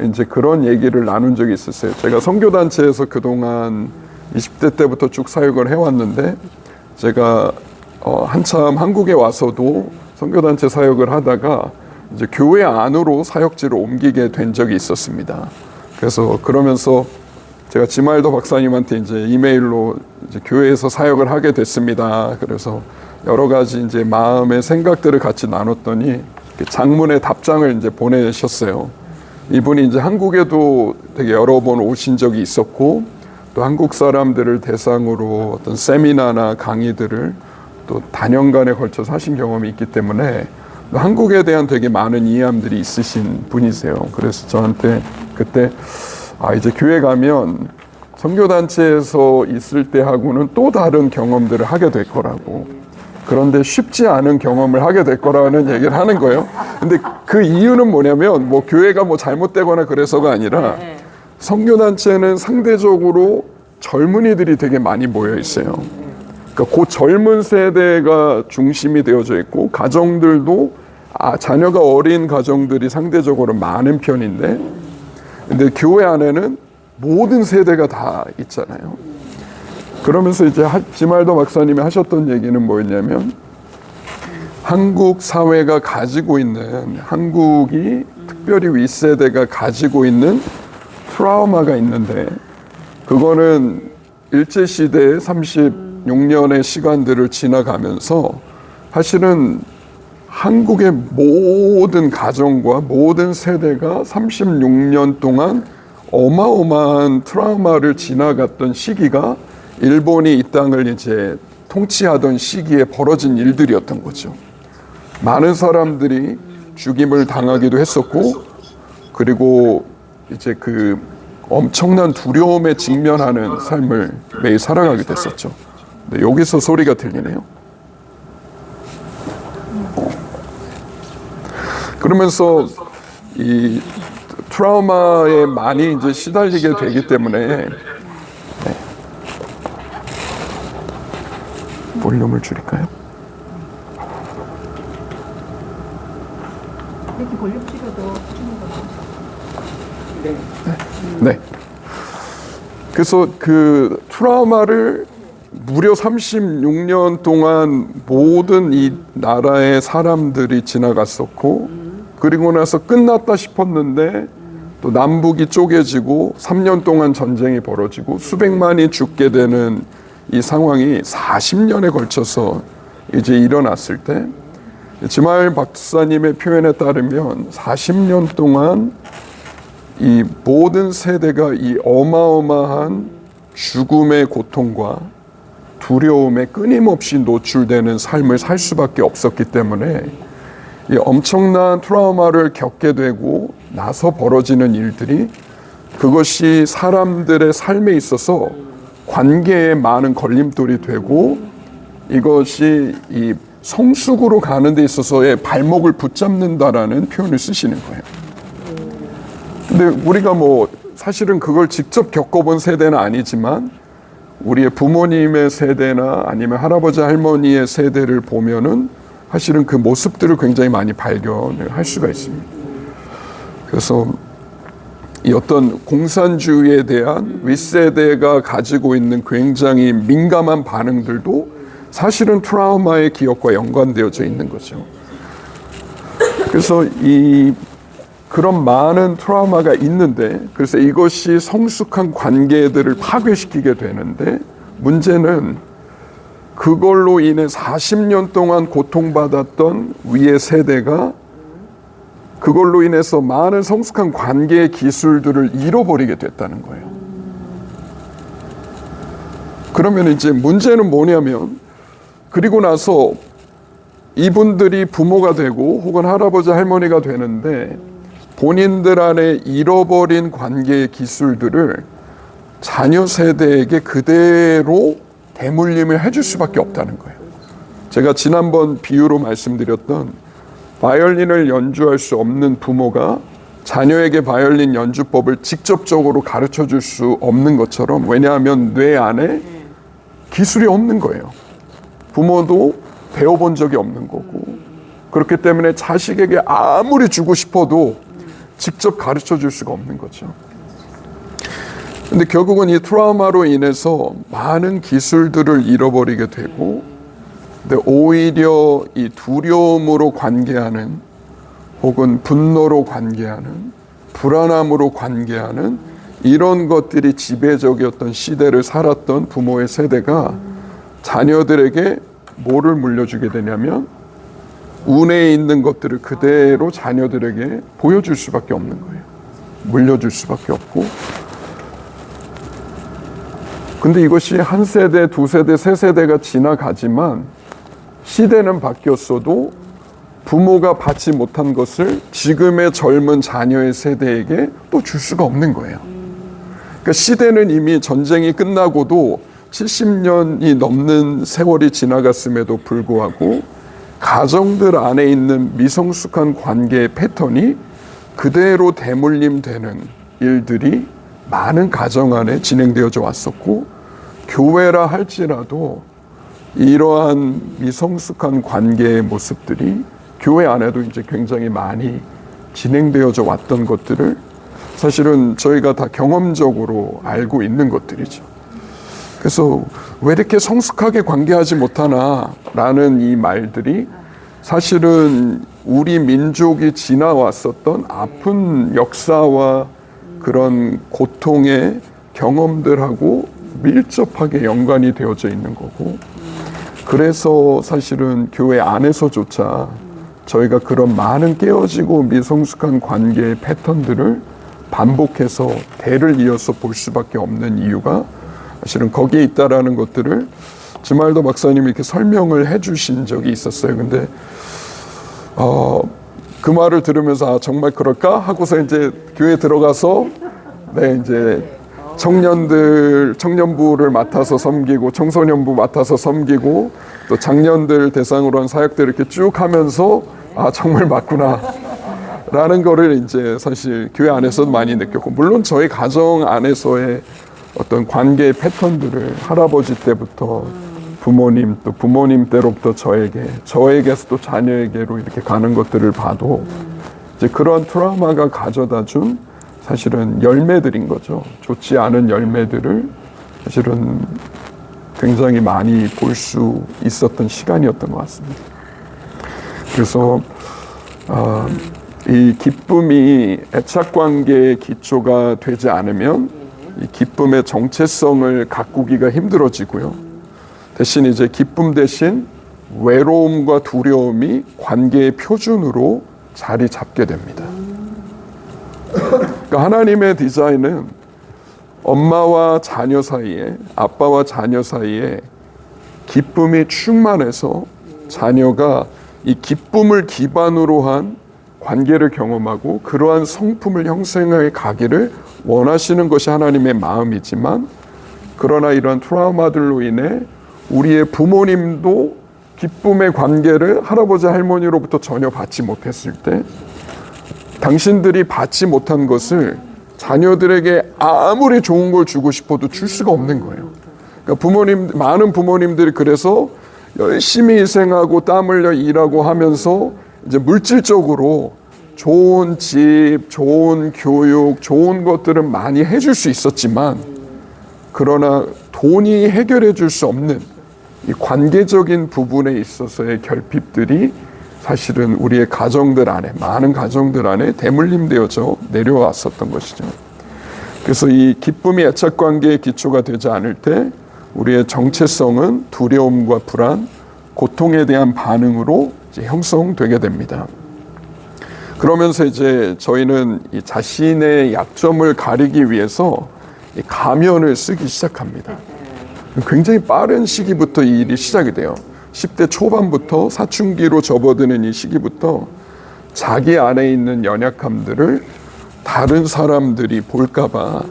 이제 그런 얘기를 나눈 적이 있었어요. 제가 선교단체에서 그동안 20대 때부터 쭉 사역을 해왔는데 제가 한참 한국에 와서도 선교단체 사역을 하다가 이제 교회 안으로 사역지로 옮기게 된 적이 있었습니다. 그래서 그러면서 제가 지마일도 박사님한테 이제 이메일로 이제 교회에서 사역을 하게 됐습니다. 그래서 여러 가지 이제 마음의 생각들을 같이 나눴더니 장문의 답장을 이제 보내셨어요. 이분이 이제 한국에도 되게 여러 번 오신 적이 있었고 또 한국 사람들을 대상으로 어떤 세미나나 강의들을 또 단연간에 걸쳐서 하신 경험이 있기 때문에 한국에 대한 되게 많은 이해함들이 있으신 분이세요. 그래서 저한테 그때 이제 교회 가면 선교단체에서 있을 때하고는 또 다른 경험들을 하게 될 거라고. 그런데 쉽지 않은 경험을 하게 될 거라는 얘기를 하는 거예요. 근데 그 이유는 뭐냐면 뭐 교회가 뭐 잘못되거나 그래서가 아니라 선교단체는 상대적으로 젊은이들이 되게 많이 모여 있어요. 그러니까 그 젊은 세대가 중심이 되어져 있고 가정들도 자녀가 어린 가정들이 상대적으로 많은 편인데, 근데 교회 안에는 모든 세대가 다 있잖아요. 그러면서 이제 지말도 박사님이 하셨던 얘기는 뭐였냐면, 한국 사회가 가지고 있는, 한국이 특별히 윗세대가 가지고 있는 트라우마가 있는데, 그거는 일제시대의 36년의 시간들을 지나가면서 사실은 한국의 모든 가정과 모든 세대가 36년 동안 어마어마한 트라우마를 지나갔던 시기가 일본이 이 땅을 이제 통치하던 시기에 벌어진 일들이었던 거죠. 많은 사람들이 죽임을 당하기도 했었고, 그리고 이제 그 엄청난 두려움에 직면하는 삶을 매일 살아가게 됐었죠. 근데 여기서 소리가 들리네요. 그러면서 이 트라우마에 많이 이제 시달리게 되기 때문에 볼륨을 줄일까요? 이렇게 볼륨 찍어도 네. 그래서 그 트라우마를 무려 36년 동안 모든 이 나라의 사람들이 지나갔었고, 그리고 나서 끝났다 싶었는데 또 남북이 쪼개지고 3년 동안 전쟁이 벌어지고 수백만이 죽게 되는 이 상황이 40년에 걸쳐서 이제 일어났을 때, 지말 박사님의 표현에 따르면 40년 동안 이 모든 세대가 이 어마어마한 죽음의 고통과 두려움에 끊임없이 노출되는 삶을 살 수밖에 없었기 때문에 이 엄청난 트라우마를 겪게 되고 나서 벌어지는 일들이, 그것이 사람들의 삶에 있어서 관계에 많은 걸림돌이 되고, 이것이 이 성숙으로 가는 데 있어서의 발목을 붙잡는다라는 표현을 쓰시는 거예요. 근데 우리가 뭐 사실은 그걸 직접 겪어본 세대는 아니지만 우리의 부모님의 세대나 아니면 할아버지 할머니의 세대를 보면은 사실은 그 모습들을 굉장히 많이 발견을 할 수가 있습니다. 그래서 이 어떤 공산주의에 대한 윗세대가 가지고 있는 굉장히 민감한 반응들도 사실은 트라우마의 기억과 연관되어져 있는 거죠. 그래서 그런 많은 트라우마가 있는데, 그래서 이것이 성숙한 관계들을 파괴시키게 되는데, 문제는 그걸로 인해 40년 동안 고통받았던 위의 세대가 그걸로 인해서 많은 성숙한 관계의 기술들을 잃어버리게 됐다는 거예요. 그러면 이제 문제는 뭐냐면, 그리고 나서 이분들이 부모가 되고 혹은 할아버지 할머니가 되는데 본인들 안에 잃어버린 관계의 기술들을 자녀 세대에게 그대로 대물림을 해줄 수밖에 없다는 거예요. 제가 지난번 비유로 말씀드렸던 바이올린을 연주할 수 없는 부모가 자녀에게 바이올린 연주법을 직접적으로 가르쳐 줄 수 없는 것처럼, 왜냐하면 뇌 안에 기술이 없는 거예요. 부모도 배워본 적이 없는 거고, 그렇기 때문에 자식에게 아무리 주고 싶어도 직접 가르쳐 줄 수가 없는 거죠. 근데 결국은 이 트라우마로 인해서 많은 기술들을 잃어버리게 되고, 근데 오히려 이 두려움으로 관계하는, 혹은 분노로 관계하는, 불안함으로 관계하는 이런 것들이 지배적이었던 시대를 살았던 부모의 세대가 자녀들에게 뭐를 물려주게 되냐면 운에 있는 것들을 그대로 자녀들에게 보여줄 수밖에 없는 거예요. 물려줄 수밖에 없고. 근데 이것이 한 세대, 두 세대, 세 세대가 지나가지만 시대는 바뀌었어도 부모가 받지 못한 것을 지금의 젊은 자녀의 세대에게 또 줄 수가 없는 거예요. 그러니까 시대는 이미 전쟁이 끝나고도 70년이 넘는 세월이 지나갔음에도 불구하고 가정들 안에 있는 미성숙한 관계의 패턴이 그대로 대물림되는 일들이 많은 가정 안에 진행되어져 왔었고, 교회라 할지라도 이러한 미성숙한 관계의 모습들이 교회 안에도 이제 굉장히 많이 진행되어져 왔던 것들을 사실은 저희가 다 경험적으로 알고 있는 것들이죠. 그래서 왜 이렇게 성숙하게 관계하지 못하나라는 이 말들이 사실은 우리 민족이 지나왔었던 아픈 역사와 그런 고통의 경험들하고 밀접하게 연관이 되어져 있는 거고, 그래서 사실은 교회 안에서조차 저희가 그런 많은 깨어지고 미성숙한 관계의 패턴들을 반복해서 대를 이어서 볼 수밖에 없는 이유가 사실은 거기에 있다라는 것들을 지말도 박사님이 이렇게 설명을 해주신 적이 있었어요. 근데 그 말을 들으면서 정말 그럴까 하고서 이제 교회 들어가서 이제 청년부를 맡아서 섬기고 청소년부 맡아서 섬기고 또 장년들 대상으로 한 사역들 이렇게 쭉 하면서 정말 맞구나 라는 거를 이제 사실 교회 안에서 많이 느꼈고, 물론 저희 가정 안에서의 어떤 관계의 패턴들을 할아버지 때부터 부모님, 또 부모님 때로부터 저에게서 또 자녀에게로 이렇게 가는 것들을 봐도 이제 그런 트라우마가 가져다 준 사실은 열매들인 거죠. 좋지 않은 열매들을 사실은 굉장히 많이 볼 수 있었던 시간이었던 것 같습니다. 그래서 이 기쁨이 애착관계의 기초가 되지 않으면 이 기쁨의 정체성을 가꾸기가 힘들어지고요. 대신 이제 기쁨 대신 외로움과 두려움이 관계의 표준으로 자리 잡게 됩니다. 그러니까 하나님의 디자인은 엄마와 자녀 사이에, 아빠와 자녀 사이에 기쁨이 충만해서 자녀가 이 기쁨을 기반으로 한 관계를 경험하고 그러한 성품을 형성해 가기를 원하시는 것이 하나님의 마음이지만, 그러나 이러한 트라우마들로 인해 우리의 부모님도 기쁨의 관계를 할아버지 할머니로부터 전혀 받지 못했을 때 당신들이 받지 못한 것을 자녀들에게 아무리 좋은 걸 주고 싶어도 줄 수가 없는 거예요. 그러니까 많은 부모님들이 그래서 열심히 희생하고 땀 흘려 일하고 하면서 이제 물질적으로 좋은 집, 좋은 교육, 좋은 것들은 많이 해줄 수 있었지만, 그러나 돈이 해결해 줄 수 없는 이 관계적인 부분에 있어서의 결핍들이 사실은 우리의 가정들 안에, 많은 가정들 안에 대물림되어져 내려왔었던 것이죠. 그래서 이 기쁨이 애착관계의 기초가 되지 않을 때 우리의 정체성은 두려움과 불안, 고통에 대한 반응으로 이제 형성되게 됩니다. 그러면서 이제 저희는 이 자신의 약점을 가리기 위해서 이 가면을 쓰기 시작합니다. 굉장히 빠른 시기부터 이 일이 시작이 돼요. 10대 초반부터 사춘기로 접어드는 이 시기부터 자기 안에 있는 연약함들을 다른 사람들이 볼까봐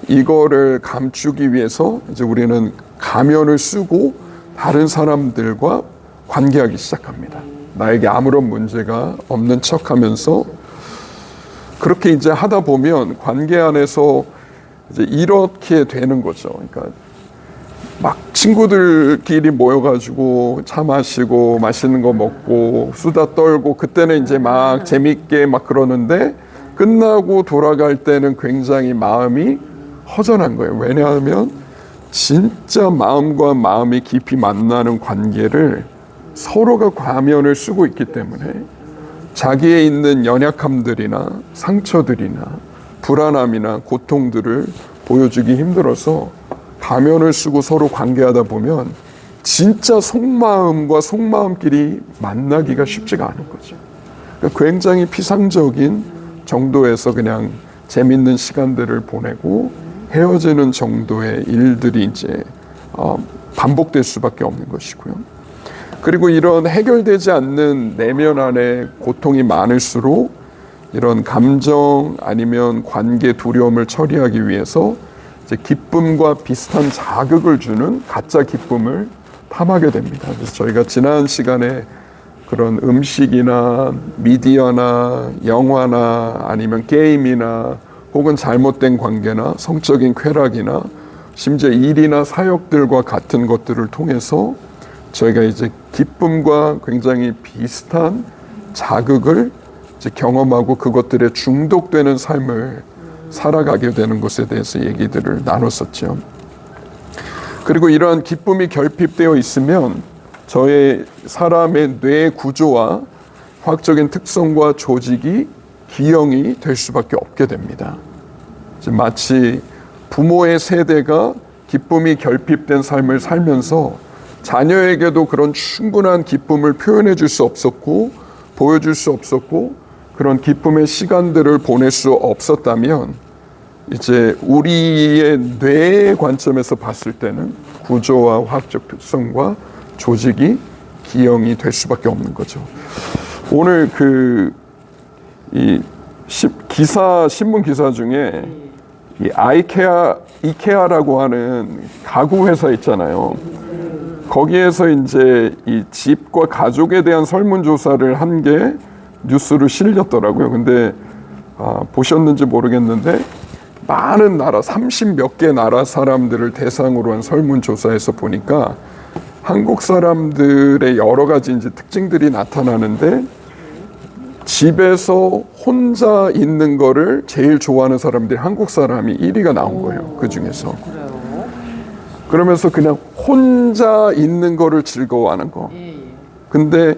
이거를 감추기 위해서 이제 우리는 가면을 쓰고 다른 사람들과 관계하기 시작합니다. 나에게 아무런 문제가 없는 척하면서 그렇게 이제 하다 보면 관계 안에서 이제 이렇게 되는 거죠. 그러니까 막 친구들끼리 모여가지고 차 마시고 맛있는 거 먹고 수다 떨고 그때는 이제 막 재밌게 막 그러는데 끝나고 돌아갈 때는 굉장히 마음이 허전한 거예요. 왜냐하면 진짜 마음과 마음이 깊이 만나는 관계를 서로가 가면을 쓰고 있기 때문에 자기에 있는 연약함들이나 상처들이나 불안함이나 고통들을 보여주기 힘들어서 가면을 쓰고 서로 관계하다 보면 진짜 속마음과 속마음끼리 만나기가 쉽지가 않은 거죠. 그러니까 굉장히 피상적인 정도에서 그냥 재밌는 시간들을 보내고 헤어지는 정도의 일들이 이제 반복될 수밖에 없는 것이고요. 그리고 이런 해결되지 않는 내면 안에 고통이 많을수록 이런 감정 아니면 관계 두려움을 처리하기 위해서 이제 기쁨과 비슷한 자극을 주는 가짜 기쁨을 탐하게 됩니다. 그래서 저희가 지난 시간에 그런 음식이나 미디어나 영화나 아니면 게임이나 혹은 잘못된 관계나 성적인 쾌락이나 심지어 일이나 사역들과 같은 것들을 통해서 저희가 이제 기쁨과 굉장히 비슷한 자극을 이제 경험하고 그것들에 중독되는 삶을 살아가게 되는 것에 대해서 얘기들을 나눴었죠. 그리고 이러한 기쁨이 결핍되어 있으면 저의 사람의 뇌 구조와 화학적인 특성과 조직이 기형이 될 수밖에 없게 됩니다. 마치 부모의 세대가 기쁨이 결핍된 삶을 살면서 자녀에게도 그런 충분한 기쁨을 표현해 줄 수 없었고 보여줄 수 없었고 그런 기쁨의 시간들을 보낼 수 없었다면 이제 우리의 뇌의 관점에서 봤을 때는 구조와 화학적 특성과 조직이 기형이 될 수밖에 없는 거죠. 오늘 신문 기사 중에 이 이케아라고 하는 가구 회사 있잖아요. 거기에서 이제 이 집과 가족에 대한 설문조사를 한 게 뉴스로 실렸더라고요. 근데 보셨는지 모르겠는데 많은 나라 30몇 개 나라 사람들을 대상으로 한 설문조사에서 보니까 한국 사람들의 여러 가지 이제 특징들이 나타나는데 집에서 혼자 있는 거를 제일 좋아하는 사람들이 한국 사람이 1위가 나온 거예요. 그 중에서. 그러면서 그냥 혼자 있는 거를 즐거워하는 거. 근데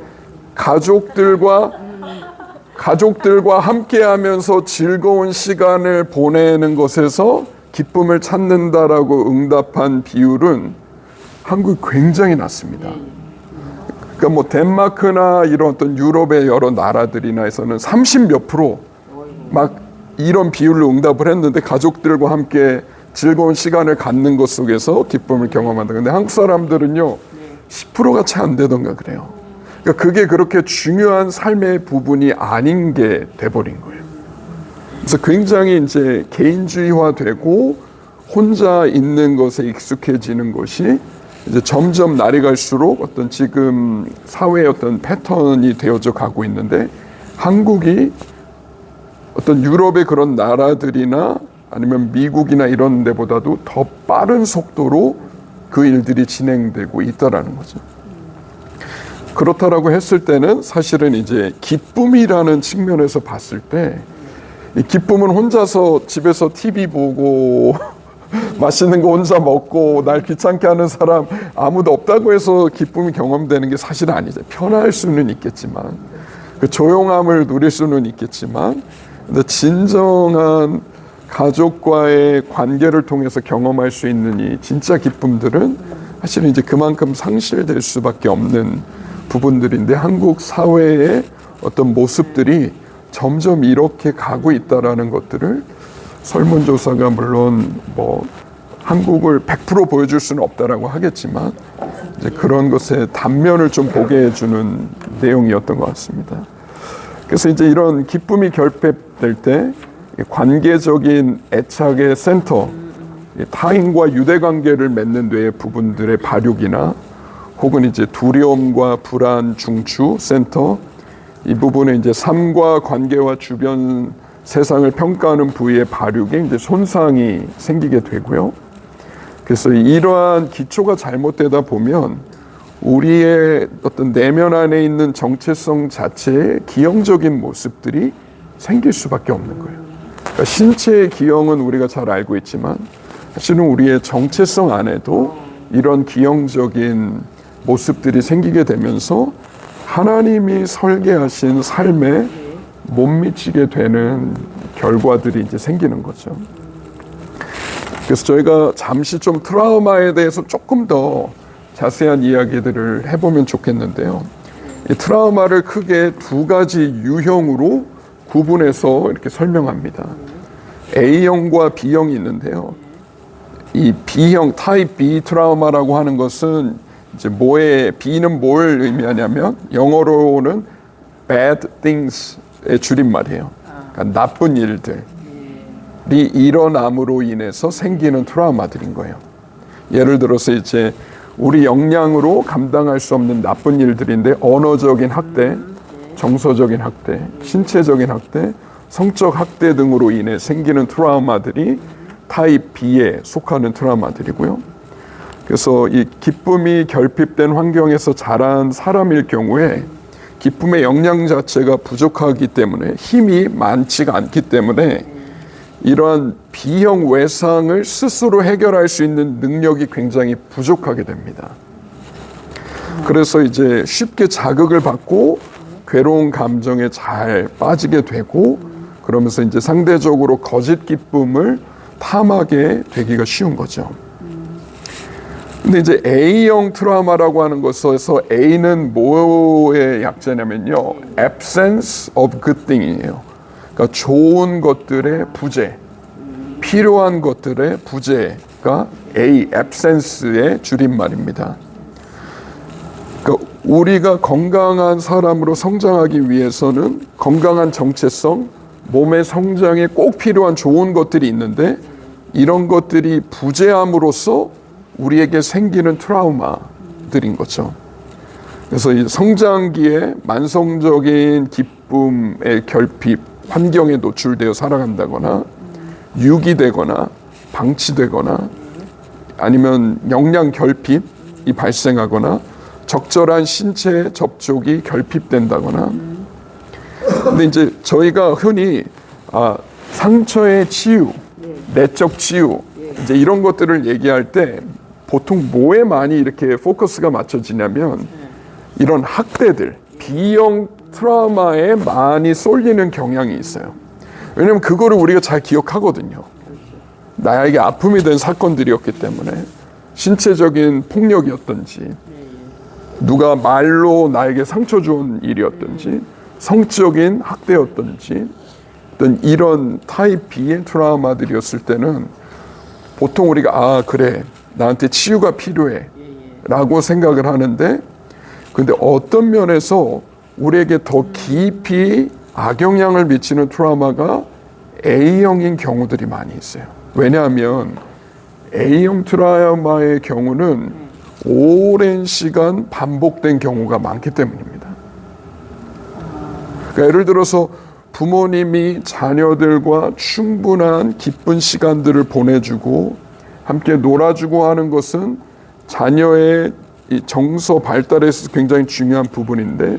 가족들과 함께 하면서 즐거운 시간을 보내는 것에서 기쁨을 찾는다라고 응답한 비율은 한국이 굉장히 낮습니다. 그러니까 뭐 덴마크나 이런 어떤 유럽의 여러 나라들이나에서는 30몇 프로 막 이런 비율로 응답을 했는데 가족들과 함께 즐거운 시간을 갖는 것 속에서 기쁨을 경험한다. 근데 한국 사람들은요 10%가 채 안 되던가 그래요. 그러니까 그게 그렇게 중요한 삶의 부분이 아닌 게 돼버린 거예요. 그래서 굉장히 이제 개인주의화되고 혼자 있는 것에 익숙해지는 것이 이제 점점 날이 갈수록 어떤 지금 사회의 어떤 패턴이 되어져 가고 있는데 한국이 어떤 유럽의 그런 나라들이나 아니면 미국이나 이런 데보다도 더 빠른 속도로 그 일들이 진행되고 있다라는 거죠. 그렇다라고 했을 때는 사실은 이제 기쁨이라는 측면에서 봤을 때 이 기쁨은 혼자서 집에서 TV 보고 맛있는 거 혼자 먹고 날 귀찮게 하는 사람 아무도 없다고 해서 기쁨이 경험되는 게 사실은 아니죠. 편할 수는 있겠지만 그 조용함을 누릴 수는 있겠지만 근데 진정한 가족과의 관계를 통해서 경험할 수 있는 이 진짜 기쁨들은 사실은 이제 그만큼 상실될 수밖에 없는 부분들인데 한국 사회의 어떤 모습들이 점점 이렇게 가고 있다라는 것들을 설문조사가 물론 뭐 한국을 100% 보여줄 수는 없다라고 하겠지만 이제 그런 것의 단면을 좀 보게 해주는 내용이었던 것 같습니다. 그래서 이제 이런 기쁨이 결핍될 때 관계적인 애착의 센터, 타인과 유대관계를 맺는 뇌의 부분들의 발육이나 혹은 이제 두려움과 불안 중추 센터 이 부분에 이제 삶과 관계와 주변 세상을 평가하는 부위의 발육에 이제 손상이 생기게 되고요. 그래서 이러한 기초가 잘못되다 보면 우리의 어떤 내면 안에 있는 정체성 자체의 기형적인 모습들이 생길 수밖에 없는 거예요. 그러니까 신체의 기형은 우리가 잘 알고 있지만 사실은 우리의 정체성 안에도 이런 기형적인 모습들이 생기게 되면서 하나님이 설계하신 삶에 못 미치게 되는 결과들이 이제 생기는 거죠. 그래서 저희가 잠시 좀 트라우마에 대해서 조금 더 자세한 이야기들을 해보면 좋겠는데요. 이 트라우마를 크게 두 가지 유형으로 구분해서 이렇게 설명합니다. A형과 B형이 있는데요. 이 B형, 타입 B 트라우마라고 하는 것은 이제 B는 뭘 의미하냐면 영어로는 bad things의 줄임말이에요. 그러니까 나쁜 일들. 일어남으로 인해서 생기는 트라우마들인 거예요. 예를 들어서 이제 우리 역량으로 감당할 수 없는 나쁜 일들인데 언어적인 학대, 정서적인 학대, 신체적인 학대, 성적 학대 등으로 인해 생기는 트라우마들이 타입 B에 속하는 트라우마들이고요. 그래서 이 기쁨이 결핍된 환경에서 자란 사람일 경우에 기쁨의 역량 자체가 부족하기 때문에 힘이 많지가 않기 때문에 이러한 B형 외상을 스스로 해결할 수 있는 능력이 굉장히 부족하게 됩니다. 그래서 이제 쉽게 자극을 받고 괴로운 감정에 잘 빠지게 되고 그러면서 이제 상대적으로 거짓 기쁨을 탐하게 되기가 쉬운 거죠. 근데 이제 A형 트라우마라고 하는 것에서 A는 뭐의 약자냐면요. absence of good thing이에요. 그러니까 좋은 것들의 부재, 필요한 것들의 부재가 A, absence의 줄임말입니다. 그러니까 우리가 건강한 사람으로 성장하기 위해서는 건강한 정체성, 몸의 성장에 꼭 필요한 좋은 것들이 있는데 이런 것들이 부재함으로써 우리에게 생기는 트라우마들인 거죠. 그래서 이 성장기에 만성적인 기쁨의 결핍, 환경에 노출되어 살아간다거나 유기되거나 방치되거나 아니면 역량 결핍이 발생하거나 적절한 신체 접촉이 결핍된다거나 근데 이제 저희가 흔히 상처의 치유, 내적 치유 이제 이런 것들을 얘기할 때 보통 뭐에 많이 이렇게 포커스가 맞춰지냐면 이런 학대들, B형 트라우마에 많이 쏠리는 경향이 있어요. 왜냐면 그거를 우리가 잘 기억하거든요. 나에게 아픔이 된 사건들이었기 때문에 신체적인 폭력이었든지 누가 말로 나에게 상처 준 일이었든지 성적인 학대였든지 어떤 이런 타입 B의 트라우마들이었을 때는 보통 우리가 그래 나한테 치유가 필요해 라고 생각을 하는데 근데 어떤 면에서 우리에게 더 깊이 악영향을 미치는 트라우마가 A형인 경우들이 많이 있어요. 왜냐하면 A형 트라우마의 경우는 오랜 시간 반복된 경우가 많기 때문입니다. 그러니까 예를 들어서 부모님이 자녀들과 충분한 기쁜 시간들을 보내주고 함께 놀아주고 하는 것은 자녀의 이 정서 발달에 있어서 굉장히 중요한 부분인데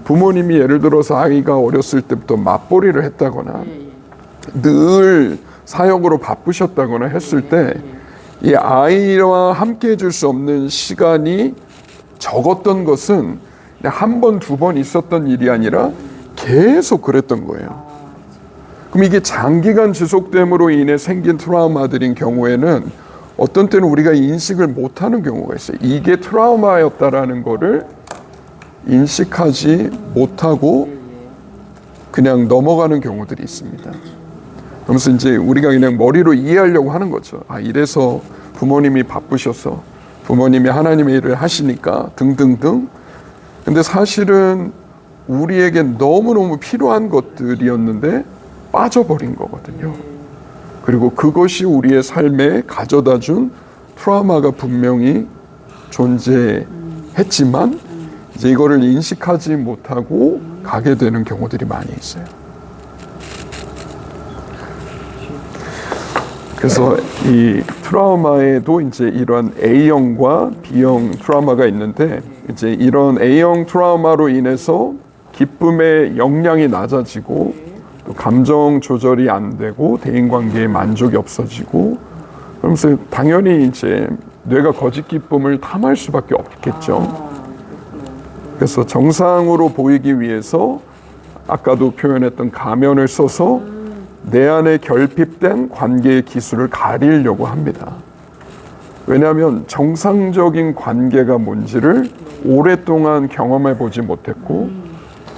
부모님이 예를 들어서 아이가 어렸을 때부터 맞벌이를 했다거나 늘 사역으로 바쁘셨다거나 했을 때 이 아이와 함께 해줄 수 없는 시간이 적었던 것은 한 번, 두 번 있었던 일이 아니라 계속 그랬던 거예요. 그럼 이게 장기간 지속됨으로 인해 생긴 트라우마들인 경우에는 어떤 때는 우리가 인식을 못하는 경우가 있어요. 이게 트라우마였다라는 거를 인식하지 못하고 그냥 넘어가는 경우들이 있습니다. 그러면서 이제 우리가 그냥 머리로 이해하려고 하는 거죠. 이래서 부모님이 바쁘셔서 부모님이 하나님의 일을 하시니까 등등등. 근데 사실은 우리에게 너무너무 필요한 것들이었는데 빠져버린 거거든요. 그리고 그것이 우리의 삶에 가져다 준 트라우마가 분명히 존재했지만 이제 이거를 인식하지 못하고 가게 되는 경우들이 많이 있어요. 그래서 이 트라우마에도 이제 이런 A형과 B형 트라우마가 있는데 이제 이런 A형 트라우마로 인해서 기쁨의 역량이 낮아지고 또 감정 조절이 안 되고 대인관계에 만족이 없어지고 그러면서 당연히 이제 뇌가 거짓 기쁨을 탐할 수밖에 없겠죠. 그래서 정상으로 보이기 위해서 아까도 표현했던 가면을 써서 내 안에 결핍된 관계의 기술을 가리려고 합니다. 왜냐하면 정상적인 관계가 뭔지를 오랫동안 경험해 보지 못했고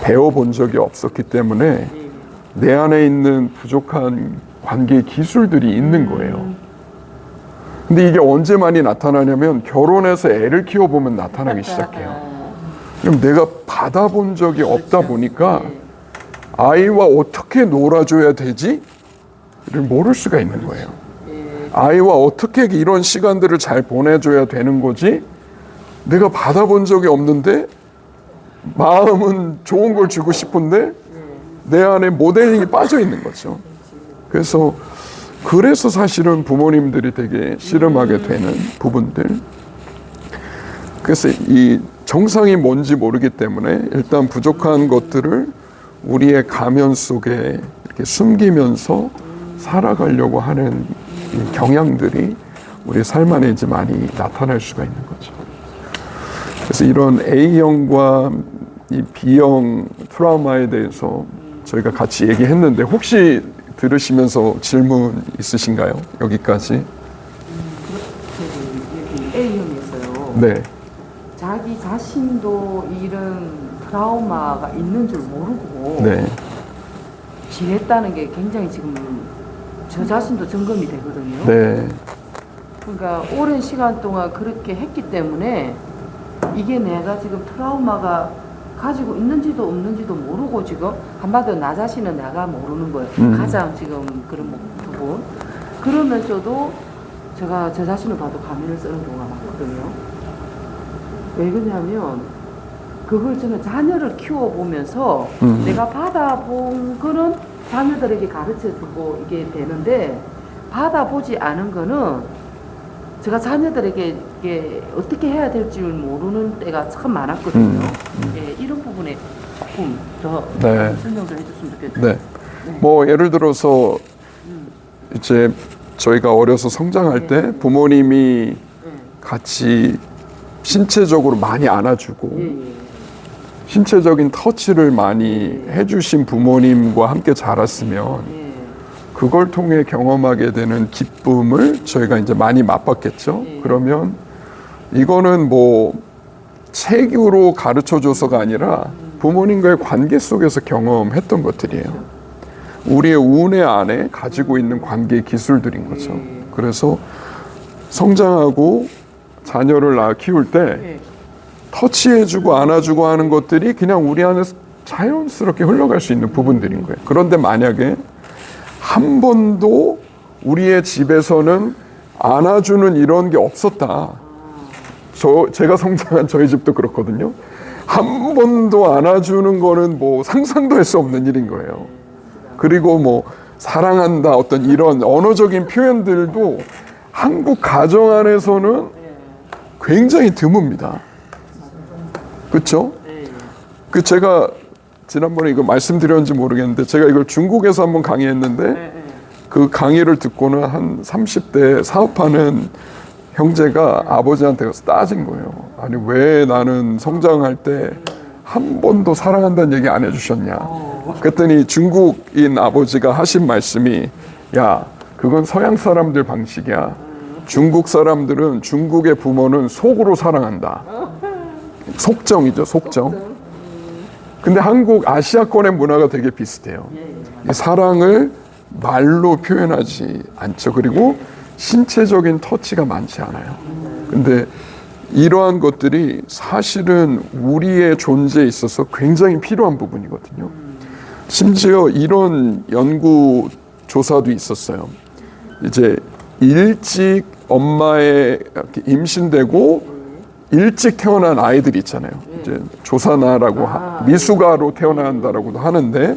배워본 적이 없었기 때문에 내 안에 있는 부족한 관계의 기술들이 있는 거예요. 근데 이게 언제 많이 나타나냐면 결혼해서 애를 키워보면 나타나기 시작해요. 그럼 내가 받아본 적이 없다 보니까 아이와 어떻게 놀아줘야 되지? 모를 수가 있는 거예요. 아이와 어떻게 이런 시간들을 잘 보내줘야 되는 거지? 내가 받아본 적이 없는데 마음은 좋은 걸 주고 싶은데 내 안에 모델링이 빠져 있는 거죠. 그래서 사실은 부모님들이 되게 씨름하게 되는 부분들. 그래서 이 정상이 뭔지 모르기 때문에 일단 부족한 것들을 우리의 가면 속에 이렇게 숨기면서 살아가려고 하는 이 경향들이 우리 삶 안에 이제 많이 나타날 수가 있는 거죠. 그래서 이런 A형과 이 B형 트라우마에 대해서 저희가 같이 얘기했는데 혹시 들으시면서 질문 있으신가요? 여기까지? A형에서요. 네. 자기 자신도 이런 트라우마가 있는 줄 모르고 네. 지냈다는 게 굉장히 지금 저 자신도 점검이 되거든요. 네. 그러니까 오랜 시간 동안 그렇게 했기 때문에 이게 내가 지금 트라우마가 가지고 있는지도 없는지도 모르고 지금 한마디로 나 자신은 내가 모르는 거예요. 가장 지금 그런 부분. 그러면서도 제가 저 자신을 봐도 가면을 쓰는 경우가 많거든요. 왜 그러냐면 그걸 저는 자녀를 키워보면서 내가 받아본 거는 자녀들에게 가르쳐주고 이게 되는데 받아보지 않은 거는 제가 자녀들에게 이게 어떻게 해야 될지 모르는 때가 참 많았거든요. 예, 이런 부분에 조금 더 네. 설명 좀 해줬으면 좋겠어요. 네. 뭐 예를 들어서 이제 저희가 어려서 성장할 때 부모님이 같이 신체적으로 많이 안아주고 예, 예. 신체적인 터치를 많이 해주신 부모님과 함께 자랐으면 예. 그걸 통해 경험하게 되는 기쁨을 저희가 이제 많이 맛봤겠죠. 그러면 이거는 뭐 책으로 가르쳐줘서가 아니라 부모님과의 관계 속에서 경험했던 것들이에요. 우리의 운의 안에 가지고 있는 관계 기술들인 거죠. 그래서 성장하고 자녀를 낳아 키울 때 터치해주고 안아주고 하는 것들이 그냥 우리 안에서 자연스럽게 흘러갈 수 있는 부분들인 거예요. 그런데 만약에 한 번도 우리의 집에서는 안아주는 이런 게 없었다. 제가 성장한 저희 집도 그렇거든요. 한 번도 안아주는 거는 뭐 상상도 할 수 없는 일인 거예요. 그리고 뭐 사랑한다 어떤 이런 언어적인 표현들도 한국 가정 안에서는 굉장히 드뭅니다. 그렇죠? 제가 지난번에 이거 말씀드렸는지 모르겠는데 제가 이걸 중국에서 한번 강의했는데 그 강의를 듣고는 한 30대 사업하는 형제가 아버지한테 가서 따진 거예요. 아니 왜 나는 성장할 때 한 번도 사랑한다는 얘기 안 해주셨냐. 그랬더니 중국인 아버지가 하신 말씀이 야 그건 서양 사람들 방식이야. 중국 사람들은 중국의 부모는 속으로 사랑한다. 속정이죠, 속정. 근데 한국 아시아권의 문화가 되게 비슷해요. 이 사랑을 말로 표현하지 않죠. 그리고 신체적인 터치가 많지 않아요. 근데 이러한 것들이 사실은 우리의 존재에 있어서 굉장히 필요한 부분이거든요. 심지어 이런 연구 조사도 있었어요. 이제 일찍 엄마의 임신되고 일찍 태어난 아이들이 있잖아요. 이제 조사나라고 미숙아로 태어난다라고도 하는데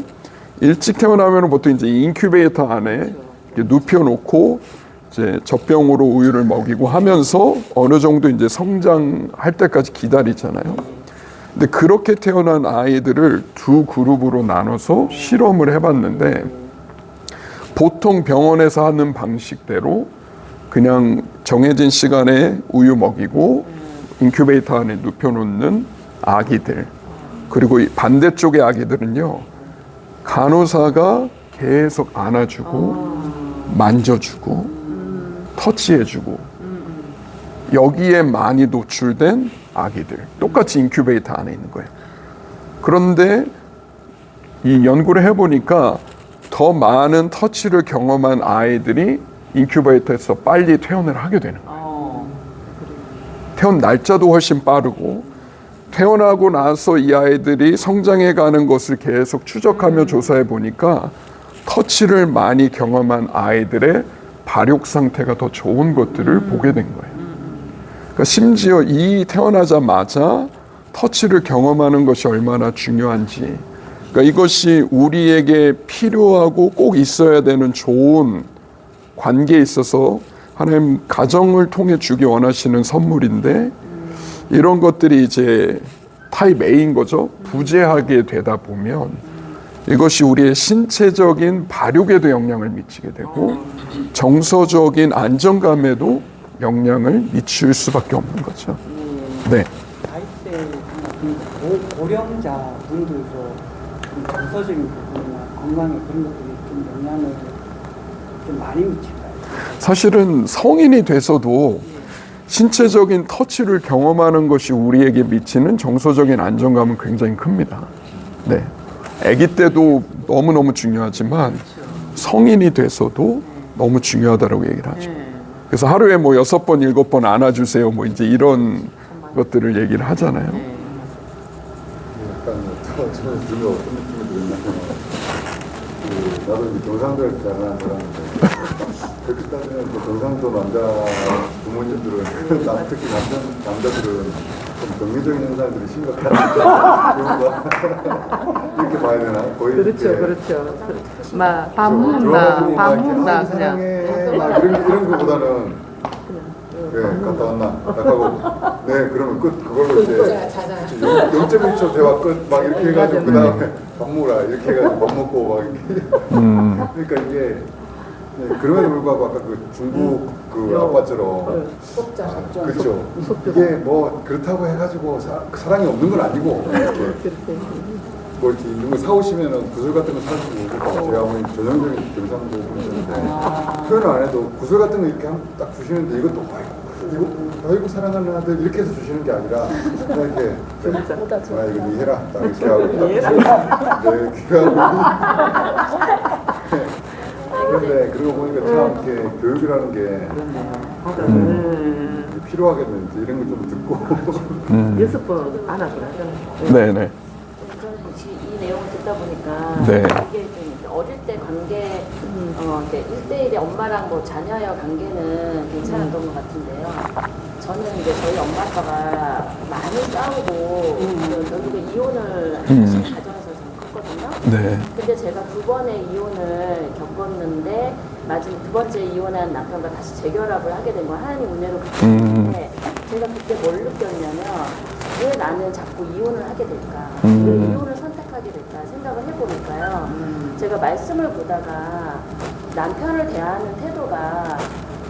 일찍 태어나면 보통 이제 인큐베이터 안에 이렇게 눕혀놓고 이제 젖병으로 우유를 먹이고 하면서 어느 정도 이제 성장할 때까지 기다리잖아요. 근데 그렇게 태어난 아이들을 두 그룹으로 나눠서 실험을 해봤는데 보통 병원에서 하는 방식대로 그냥 정해진 시간에 우유 먹이고 인큐베이터 안에 눕혀놓는 아기들 그리고 이 반대쪽의 아기들은요 간호사가 계속 안아주고 만져주고 터치해주고 여기에 많이 노출된 아기들 똑같이 인큐베이터 안에 있는 거예요. 그런데 이 연구를 해보니까 더 많은 터치를 경험한 아이들이 인큐베이터에서 빨리 퇴원을 하게 되는 거예요. 퇴원 날짜도 훨씬 빠르고 태어나고 나서 이 아이들이 성장해 가는 것을 계속 추적하며 조사해 보니까 터치를 많이 경험한 아이들의 발육 상태가 더 좋은 것들을 보게 된 거예요. 그러니까 심지어 이 태어나자마자 터치를 경험하는 것이 얼마나 중요한지, 그러니까 이것이 우리에게 필요하고 꼭 있어야 되는 좋은 관계에 있어서 하나님 가정을 통해 주기 원하시는 선물인데, 이런 것들이 이제 타입 A인 거죠. 부재하게 되다 보면 이것이 우리의 신체적인 발육에도 영향을 미치게 되고 정서적인 안정감에도 영향을 미칠 수밖에 없는 거죠. 네. 나이 때 고령자 분들도 좀 정서적인 부분이나 건강에 그런 것들이 좀 영향을 좀 많이 미칠까요? 사실은 성인이 돼서도 신체적인 터치를 경험하는 것이 우리에게 미치는 정서적인 안정감은 굉장히 큽니다. 네. 아기 때도 너무너무 중요하지만 성인이 돼서도 너무 중요하다고 얘기를 하죠. 그래서 하루에 뭐 6번, 7번 안아주세요. 뭐 이제 이런 것들을 얘기를 하잖아요. 약간 저는 들으면 어떤 느낌이 들었냐면 나도 이제 경상도에서 자라난 사람인데 그렇게 따지면 그 경상도 남자 부모님들은 특히 남자들은 좀 경미적인 현상들이 심각하다 이렇게 봐야 되나? 거의 그렇죠, 이렇게 그렇죠. 막 밥 먹나 그냥. 이런 거보다는 네, 갔다 왔나? 딱 하고 네, 그러면 끝. 그걸로 이제 0.1초 대화 끝 막 이렇게 해가지고 그 다음에 밥 먹으라 이렇게 해가지고 밥 먹고 막 이렇게 그러니까 이게 네, 그럼에도 불구하고 아까 그 중국 그 아빠처럼 그렇죠. 이게 뭐 그렇다고 해가지고 사랑이 없는 건 아니고 이렇게 뭐 이렇게 이런 거 사오시면은 구슬 같은 거 사주고 저희 어머니 전형적인 경상도 분이셨는데 표현을 안 해도 구슬 같은 거 이렇게 딱 주시는데 이것도 아이고 사랑하는 아들 이렇게 해서 주시는 게 아니라 그냥 이렇게 아 이거 니 해라 딱 이렇게 하고 네 그런데 그러고 보니까 참 이렇게 교육이라는 게 필요하겠는지 이런 거 좀 듣고 6번 안아보라잖아요. 네네. 저는 이 내용을 듣다 보니까 네. 이게 좀 어릴 때 관계, 이제 1대1의 엄마랑 뭐 자녀의 관계는 괜찮았던 것 같은데요. 저는 이제 저희 엄마 아빠가 많이 싸우고 결국에 이혼을 하신 가정에서 저는 컸거든요. 네. 근데 제가 2번의 이혼을 겪었는데 마지막 2번째 이혼한 남편과 다시 재결합을 하게 된 건 하나님 은혜로 그랬는데 제가 그때 뭘 느꼈냐면 왜 나는 자꾸 이혼을 하게 될까? 왜 이혼을 선택하게 될까? 생각을 해보니까요. 제가 말씀을 보다가 남편을 대하는 태도가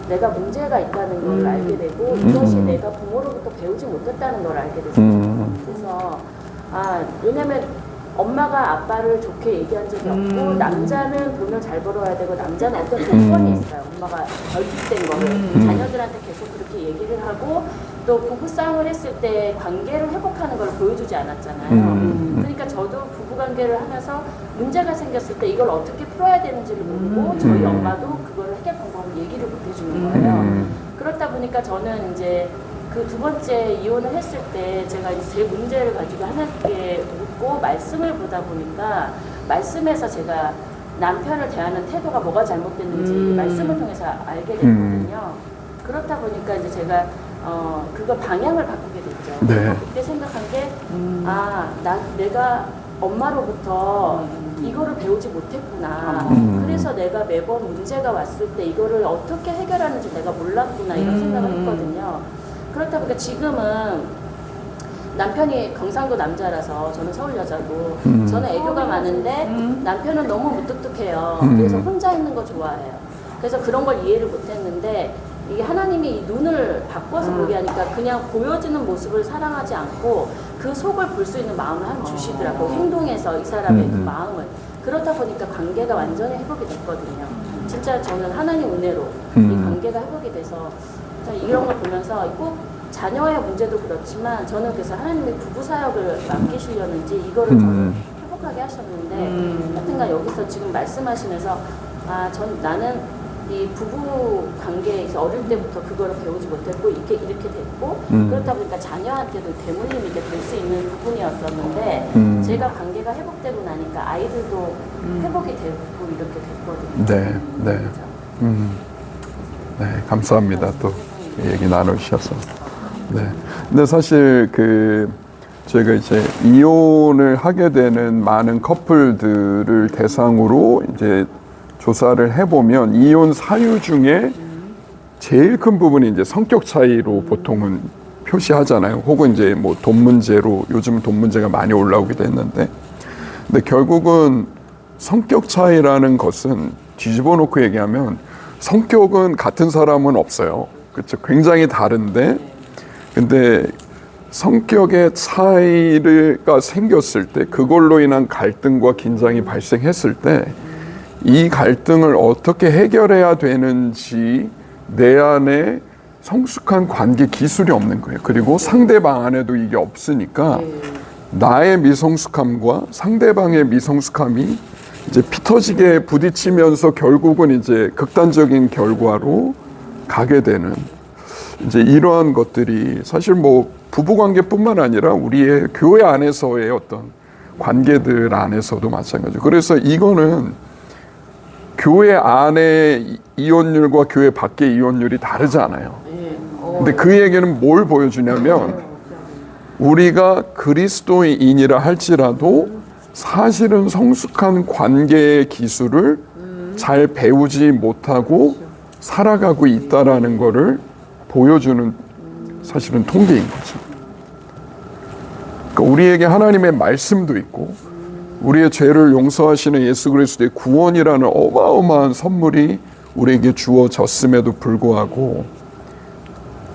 내가 문제가 있다는 걸 알게 되고 이것이 내가 부모로부터 배우지 못했다는 걸 알게 됐어요. 그래서 왜냐면 엄마가 아빠를 좋게 얘기한 적이 없고 남자는 돈을 잘 벌어야 되고 남자는 어떤 조건이 있어요. 엄마가 결핍된 거를 자녀들한테 계속 그렇게 얘기를 하고 또 부부싸움을 했을 때 관계를 회복하는 걸 보여주지 않았잖아요. 그러니까 저도 부부관계를 하면서 문제가 생겼을 때 이걸 어떻게 풀어야 되는지를 모르고 저희 엄마도 그걸 해결 방법을 얘기를 못 해주는 거예요. 그렇다 보니까 저는 이제 그 2번째 이혼을 했을 때 제가 이제 제 문제를 가지고 하나님께 묻고 말씀을 보다 보니까 말씀에서 제가 남편을 대하는 태도가 뭐가 잘못됐는지 말씀을 통해서 알게 됐거든요. 그렇다 보니까 이제 제가 그거 방향을 바꾸게 됐죠. 네. 그때 생각한 게 내가 엄마로부터 이거를 배우지 못했구나. 그래서 내가 매번 문제가 왔을 때 이거를 어떻게 해결하는지 내가 몰랐구나 이런 생각을 했거든요. 그렇다 보니까 지금은 남편이 경상도 남자라서 저는 서울 여자고 저는 애교가 많은데 남편은 너무 무뚝뚝해요. 그래서 혼자 있는 거 좋아해요. 그래서 그런 걸 이해를 못했는데 이게 하나님이 이 눈을 바꿔서 보게 하니까 그냥 보여지는 모습을 사랑하지 않고 그 속을 볼 수 있는 마음을 하나 주시더라고요. 행동에서 이 사람의 그 마음을. 그러다 보니까 관계가 완전히 회복이 됐거든요. 진짜 저는 하나님 은혜로 이 관계가 회복이 돼서 이런 걸 보면서 꼭 자녀의 문제도 그렇지만 저는 그래서 하나님의 부부 사역을 맡기시려는지 이거를 저는 회복하게 하셨는데 하여튼간 여기서 지금 말씀하시면서 나는 이 부부 관계에서 어릴 때부터 그거를 배우지 못했고 이렇게 됐고 그렇다 보니까 자녀한테도 대물림이 될 수 있는 부분이었었는데 제가 관계가 회복되고 나니까 아이들도 회복이 되고 이렇게 됐거든요. 네, 네. 그렇죠. 네, 감사합니다. 또 얘기 나누셔서. 네. 근데 사실 저희가 이제 이혼을 하게 되는 많은 커플들을 대상으로 이제 조사를 해보면 이혼 사유 중에 제일 큰 부분이 이제 성격 차이로 보통은 표시하잖아요. 혹은 이제 뭐 돈 문제로, 요즘 돈 문제가 많이 올라오기도 했는데, 근데 결국은 성격 차이라는 것은 뒤집어 놓고 얘기하면 성격은 같은 사람은 없어요. 그렇죠. 굉장히 다른데, 근데 성격의 차이가 생겼을 때, 그걸로 인한 갈등과 긴장이 발생했을 때, 이 갈등을 어떻게 해결해야 되는지 내 안에 성숙한 관계 기술이 없는 거예요. 그리고 상대방 안에도 이게 없으니까 나의 미성숙함과 상대방의 미성숙함이 이제 피 터지게 부딪히면서 결국은 이제 극단적인 결과로 가게 되는 이제 이러한 것들이 사실 뭐 부부 관계뿐만 아니라 우리의 교회 안에서의 어떤 관계들 안에서도 마찬가지고, 그래서 이거는 교회 안의 이혼율과 교회 밖의 이혼율이 다르지 않아요. 근데 그 얘기는 뭘 보여주냐면 우리가 그리스도인이라 할지라도 사실은 성숙한 관계의 기술을 잘 배우지 못하고 살아가고 있다라는 거를 보여주는 사실은 통계인 거죠. 그러니까 우리에게 하나님의 말씀도 있고 우리의 죄를 용서하시는 예수 그리스도의 구원이라는 어마어마한 선물이 우리에게 주어졌음에도 불구하고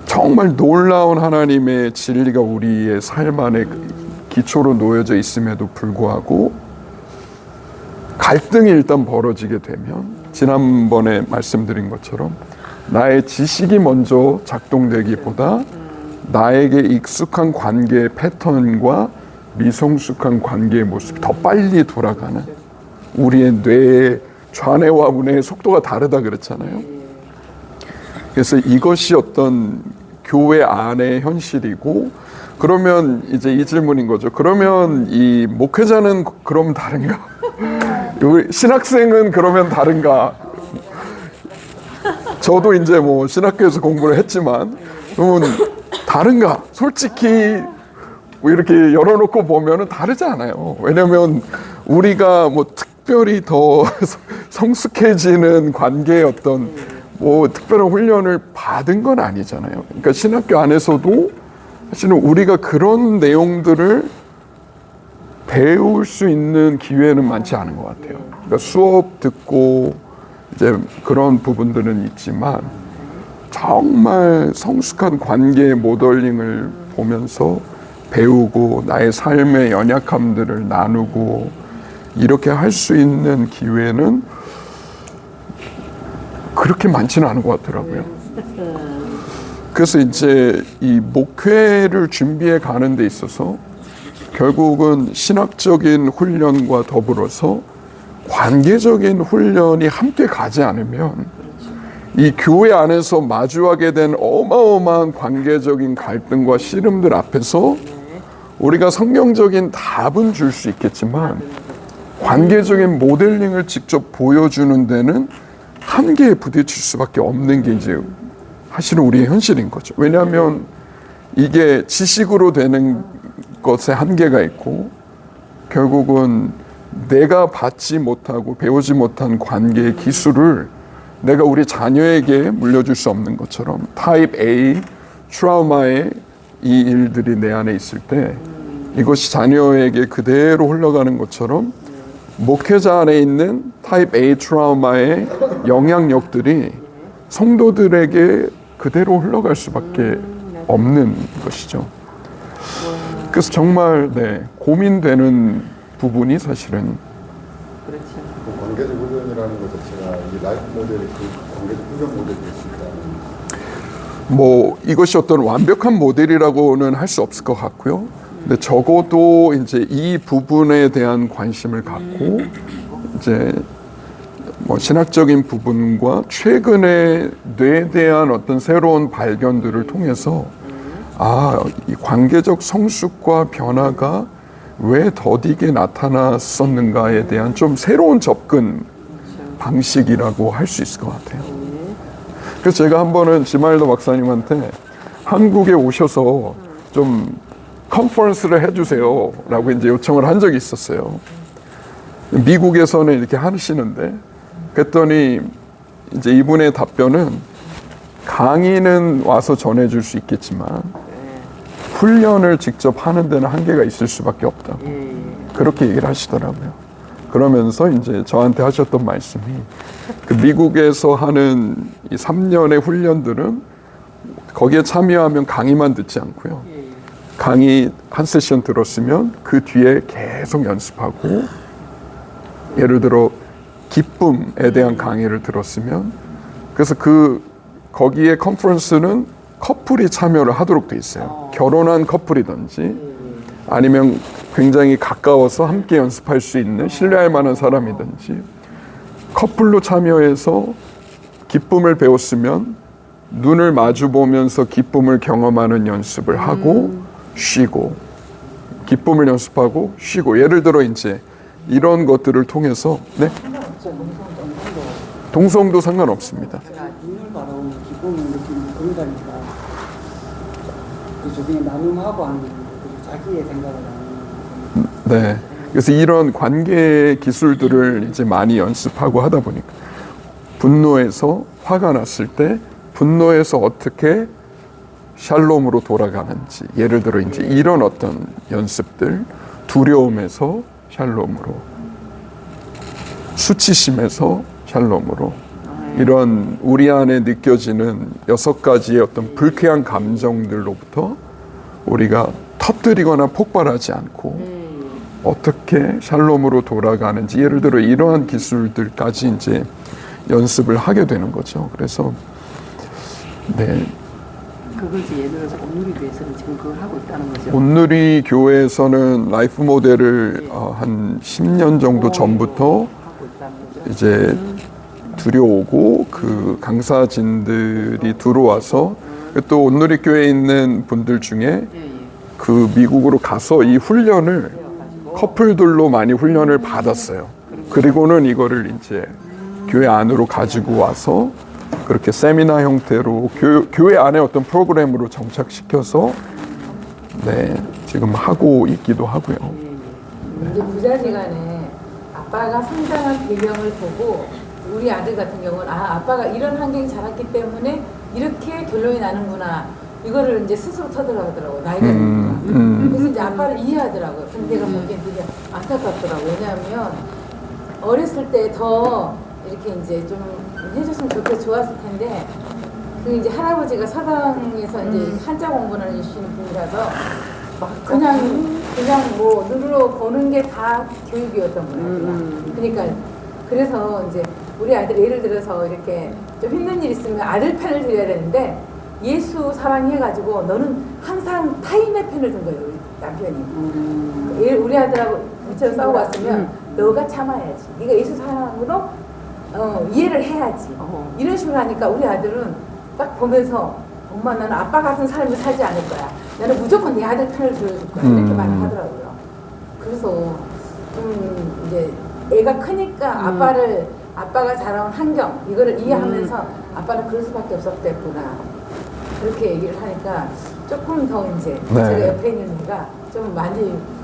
정말 놀라운 하나님의 진리가 우리의 삶 안에 기초로 놓여져 있음에도 불구하고 갈등이 일단 벌어지게 되면 지난번에 말씀드린 것처럼 나의 지식이 먼저 작동되기보다 나에게 익숙한 관계의 패턴과 미성숙한 관계의 모습이 더 빨리 돌아가는, 우리의 뇌의 좌뇌와 우뇌의 속도가 다르다 그랬잖아요. 그래서 이것이 어떤 교회 안의 현실이고, 그러면 이제 이 질문인 거죠. 그러면 이 목회자는 그럼 다른가? 신학생은 그러면 다른가? 저도 이제 뭐 신학교에서 공부를 했지만 그러면 다른가? 솔직히 뭐 이렇게 열어놓고 보면은 다르지 않아요. 왜냐하면 우리가 뭐 특별히 더 성숙해지는 관계의 어떤 뭐 특별한 훈련을 받은 건 아니잖아요. 그러니까 신학교 안에서도 사실은 우리가 그런 내용들을 배울 수 있는 기회는 많지 않은 것 같아요. 그러니까 수업 듣고 이제 그런 부분들은 있지만 정말 성숙한 관계의 모델링을 보면서 배우고 나의 삶의 연약함들을 나누고 이렇게 할 수 있는 기회는 그렇게 많지는 않은 것 같더라고요. 그래서 이제 이 목회를 준비해 가는 데 있어서 결국은 신학적인 훈련과 더불어서 관계적인 훈련이 함께 가지 않으면 이 교회 안에서 마주하게 된 어마어마한 관계적인 갈등과 씨름들 앞에서 우리가 성경적인 답은 줄 수 있겠지만 관계적인 모델링을 직접 보여주는 데는 한계에 부딪힐 수밖에 없는 게 이제 사실은 우리의 현실인 거죠. 왜냐하면 이게 지식으로 되는 것에 한계가 있고 결국은 내가 받지 못하고 배우지 못한 관계의 기술을 내가 우리 자녀에게 물려줄 수 없는 것처럼 타입 A 트라우마의 이 일들이 내 안에 있을 때 이것이 자녀에게 그대로 흘러가는 것처럼 목회자 안에 있는 타입 A 트라우마의 영향력들이 성도들에게 그대로 흘러갈 수밖에 없는 것이죠. 그래서 정말 고민되는 부분이 사실은 관계적 훈련이라는 것 자체가 이 라이프 모델이 그 관계적 훈련 모델이 될 수 있다. 뭐 이것이 어떤 완벽한 모델이라고는 할 수 없을 것 같고요. 근데 적어도 이제 이 부분에 대한 관심을 갖고 이제 뭐 신학적인 부분과 최근에 뇌에 대한 어떤 새로운 발견들을 통해서 이 관계적 성숙과 변화가 왜 더디게 나타났었는가에 대한 좀 새로운 접근 방식이라고 할 수 있을 것 같아요. 그래서 제가 한 번은 지마일더 박사님한테 한국에 오셔서 좀 컨퍼런스를 해주세요 라고 이제 요청을 한 적이 있었어요. 미국에서는 이렇게 하시는데, 그랬더니 이제 이분의 답변은 강의는 와서 전해줄 수 있겠지만 훈련을 직접 하는 데는 한계가 있을 수밖에 없다고 그렇게 얘기를 하시더라고요. 그러면서 이제 저한테 하셨던 말씀이, 그 미국에서 하는 이 3년의 훈련들은 거기에 참여하면 강의만 듣지 않고요. 강의 한 세션 들었으면 그 뒤에 계속 연습하고, 예를 들어 기쁨에 대한 강의를 들었으면, 그래서 거기에 컨퍼런스는 커플이 참여를 하도록 돼 있어요. 결혼한 커플이든지 아니면 굉장히 가까워서 함께 연습할 수 있는 신뢰할 만한 사람이든지, 커플로 참여해서 기쁨을 배웠으면 눈을 마주 보면서 기쁨을 경험하는 연습을 하고 쉬고, 기쁨을 연습하고 쉬고, 예를 들어 이제 이런 것들을 통해서, 네? 동성도 상관없습니다. 눈을 바라보는 기쁨을 느끼는 그러다니까 그 주변에 나눔하고 하는 거, 자기의 생각을 하는 네. 그래서 이런 관계 기술들을 이제 많이 연습하고 하다 보니까, 분노에서 화가 났을 때 분노에서 어떻게 샬롬으로 돌아가는지, 예를 들어 이제 이런 어떤 연습들, 두려움에서 샬롬으로, 수치심에서 샬롬으로, 이런 우리 안에 느껴지는 6가지의 어떤 불쾌한 감정들로부터 우리가 터뜨리거나 폭발하지 않고 어떻게 샬롬으로 돌아가는지, 예를 들어 이러한 기술들까지 이제 연습을 하게 되는 거죠. 그래서 네. 그것이 예를 들어서 온누리교회에서는 지금 그걸 하고 있다는 거죠. 온누리 교회에서는 라이프 모델을 한 10년 정도 전부터 하고 있다는 거죠. 이제 들여오고, 그 강사진들이 들어와서, 또 온누리 교회에 있는 분들 중에 그 미국으로 가서 이 훈련을 커플들로 많이 훈련을 받았어요. 그리고는 이거를 이제 교회 안으로 가지고 와서 그렇게 세미나 형태로 교회 안에 어떤 프로그램으로 정착시켜서 네, 지금 하고 있기도 하고요. 이제 부자지간에 아빠가 상당한 배경을 보고, 우리 아들 같은 경우는 아빠가 이런 환경이 자랐기 때문에 이렇게 결론이 나는구나, 이거를 이제 스스로 터득하더라고요. 나이가 드니까. 그래서 이제 아빠를 이해하더라고요. 근데 내가 보기엔 되게 안타깝더라고요. 왜냐하면 어렸을 때 더 이렇게 이제 좀 해줬으면 좋았을 텐데, 그 이제 할아버지가 서당에서 이제 한자 공부를 해주시는 분이라서 막 그냥 뭐 눈으로 보는 게 다 교육이었던 거예요. 그러니까 그래서 이제 우리 아들 예를 들어서 이렇게 좀 힘든 일 있으면 아들 편을 들어야 되는데, 예수 사랑해가지고 너는 항상 타인의 편을 든 거예요, 우리 남편이. 우리 아들하고 미처럼 싸우고 왔으면 너가 참아야지, 네가 예수 사랑으로 이해를 해야지, 이런 식으로 하니까 우리 아들은 딱 보면서 엄마, 나는 아빠 같은 삶을 살지 않을 거야, 나는 무조건 네 아들 편을 들어줄 거야, 이렇게 말하더라고요. 그래서 이제 애가 크니까 아빠가 자라온 환경, 이거를 이해하면서 아빠는 그럴 수밖에 없었겠구나, 그렇게 얘기를 하니까 조금 더 이제 네. 제가 옆에 있는 애가 좀 많이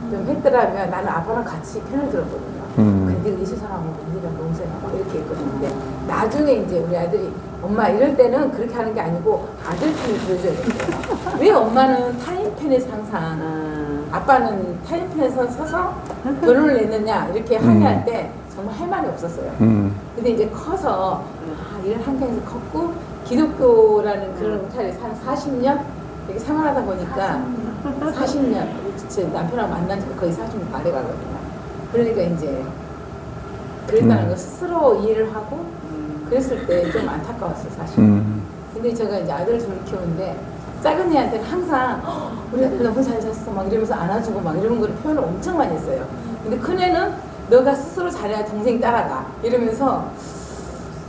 좀 했더라면, 나는 아빠랑 같이 편을 들었거든요. 근데 예수 사랑하고 니랑 동생하고 이렇게 했거든요. 근데 나중에 이제 우리 아들이, 엄마 이럴 때는 그렇게 하는 게 아니고 아들 편을 들어줘야 된대요. 왜 엄마는 타인 편에서 항상, 아빠는 타인 편에서 서서 결론을 냈느냐, 이렇게 항의할 때 정말 할 말이 없었어요. 근데 이제 커서 이런 환경에서 컸고, 기독교라는 그런 울타리에서 한 40년 이렇게 생활하다 보니까 40년, 제 남편하고 만난 지가 거의 40년 다 돼가거든요. 그러니까 이제 그랬다는 거 스스로 이해를 하고 그랬을 때 좀 안타까웠어요, 사실. 근데 제가 이제 아들 둘 키우는데, 작은 애한테는 항상 우리 아들 너무 잘 잤어 막 이러면서 안아주고 막 이런 거를 표현을 엄청 많이 했어요. 근데 큰애는 너가 스스로 잘해야 동생 따라가 이러면서,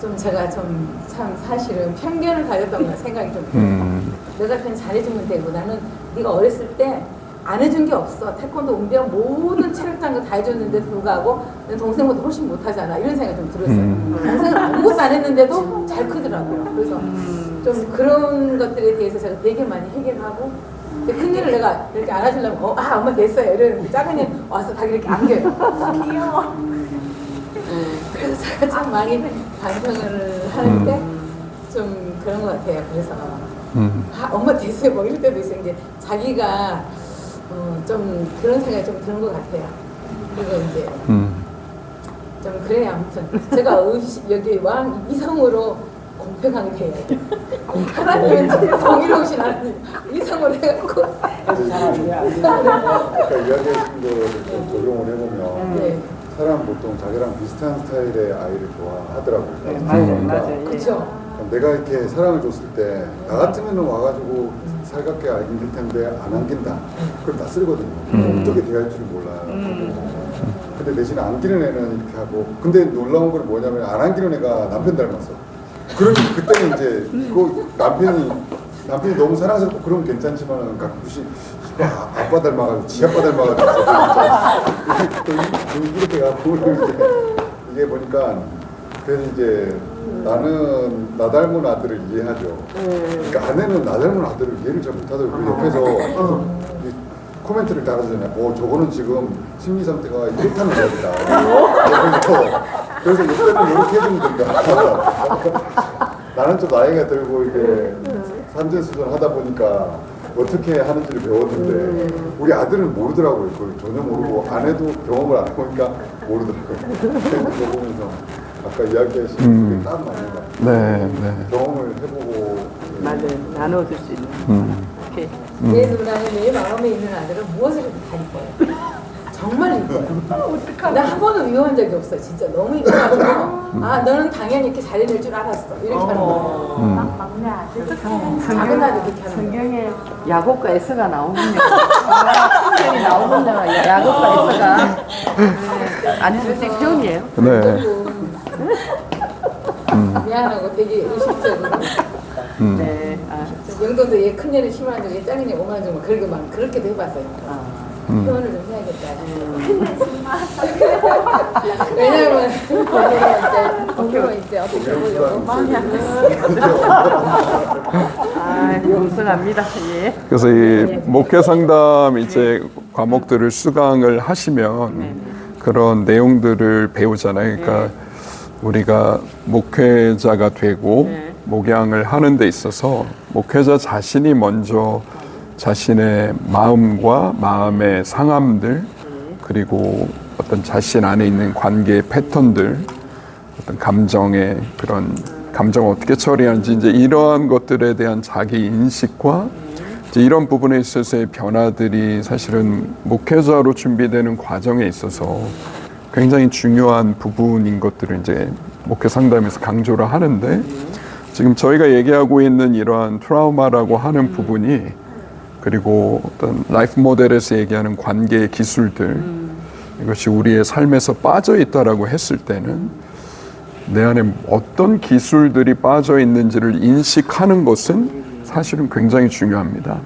좀 제가 좀 참 사실은 편견을 가졌던 생각이 좀 들어요. 내가 그냥 잘해주면 되고 나는 네가 어렸을 때 안 해준 게 없어. 태권도, 운동 모든 체력장 거 다 해줬는데도 불구하고 내 동생보다 훨씬 못하잖아. 이런 생각이 좀 들었어요. 동생은 아무것도 안 했는데도 잘 크더라고요. 그래서 좀 그런 것들에 대해서 제가 되게 많이 해결하고 근데 큰일을 내가 이렇게 안아주려면 엄마 됐어요. 이러는데 작은 애 와서 다 이렇게 안겨요. 귀여워. 그래서 제가 참 많이 반성을 하는데 좀 그런 것 같아요. 그래서 엄마 됐어요. 뭐 이럴 때도 있어요. 이제 자기가 좀 그런 생각이 좀 드는 것 같아요. 그리고 이제 좀 그래요. 아무튼 제가 여기 왕 이성으로 공평하게 돼야 돼. 하나님은 정의로우신 하나님 이성으로 해갖고 아까 이야기하신 거를 좀 적용을 해보면 네. 사람 보통 자기랑 비슷한 스타일의 아이를 좋아하더라고요. 네, 맞아요. 그렇죠. 내가 이렇게 사랑을 줬을 때 나 같으면 와가지고 살갑게 안길 텐데 안 안긴다. 그럼 낯설거든요. 어떻게 대할 줄을 몰라요. 근데 대신 안기는 애는 이렇게 하고 근데 놀라운 건 뭐냐면 안 안기는 애가 남편 닮았어. 그러면 그때는 이제 그 남편이 너무 사랑스럽고 그러면 괜찮지만은 가끔씩 아빠 닮아가지고 지 아빠 닮아가지고 이렇게 가고 이게 보니까 그래서 이제 나는 나 닮은 아들을 이해하죠. 그러니까 아내는 나 닮은 아들을 이해를 잘 못하더라고요. 옆에서 이 코멘트를 달아주잖아요. 저거는 지금 심리 상태가 이렇다는 이야기다. 그래서 이때는 이렇게 해주면 된다. 나는 좀 나이가 들고 이게 산전수전 하다 보니까 어떻게 하는지를 배웠는데 우리 아들은 모르더라고요. 그걸 전혀 모르고 아내도 경험을 안 해보니까 모르더라고요. 그거 보면서 아까 이야기하신 그게 딱 맞는 것 같아요. 네, 네. 경험을 해보고 맞아요. 나눠줄 수 있는. 오케이. 내 눈안에 내 마음에 있는 아들은 무엇을 해도 다 이뻐요. 정말 이뻐요. 나 한 번은 위로한 적이 없어. 진짜 너무 이뻐가지고 너는 당연히 이렇게 잘해낼 줄 알았어. 이렇게 하는 거예요. 막내 아들. 작은 아들 그렇게 하는 거예요. 성경에 야곱과 에서가 나오군요. 성경이 나오군요. 야곱과 에서가. 아니 솔직히 표현이에요. 네. 미안하고 되게 의식적으로 네. 영도도 얘 큰애는 10만 원, 얘 작은 애 5만 원 정도 그렇게도 해봤어요. 표현을 좀 해야겠다. 왜냐면 오늘 이제 어떻게 보려고 많이 용서합니다. 예. 그래서 이 목회 상담 이제 과목들을 수강을 하시면 그런 내용들을 배우잖아요. 그러니까 우리가 목회자가 되고 목양을 하는 데 있어서 목회자 자신이 먼저 자신의 마음과 마음의 상함들 그리고 어떤 자신 안에 있는 관계의 패턴들 어떤 감정의 그런 감정을 어떻게 처리하는지 이제 이러한 것들에 대한 자기 인식과 이제 이런 부분에 있어서의 변화들이 사실은 목회자로 준비되는 과정에 있어서 굉장히 중요한 부분인 것들을 이제 목회 상담에서 강조를 하는데 지금 저희가 얘기하고 있는 이러한 트라우마라고 하는 부분이 그리고 어떤 라이프 모델에서 얘기하는 관계의 기술들 이것이 우리의 삶에서 빠져 있다라고 했을 때는 내 안에 어떤 기술들이 빠져 있는지를 인식하는 것은 사실은 굉장히 중요합니다.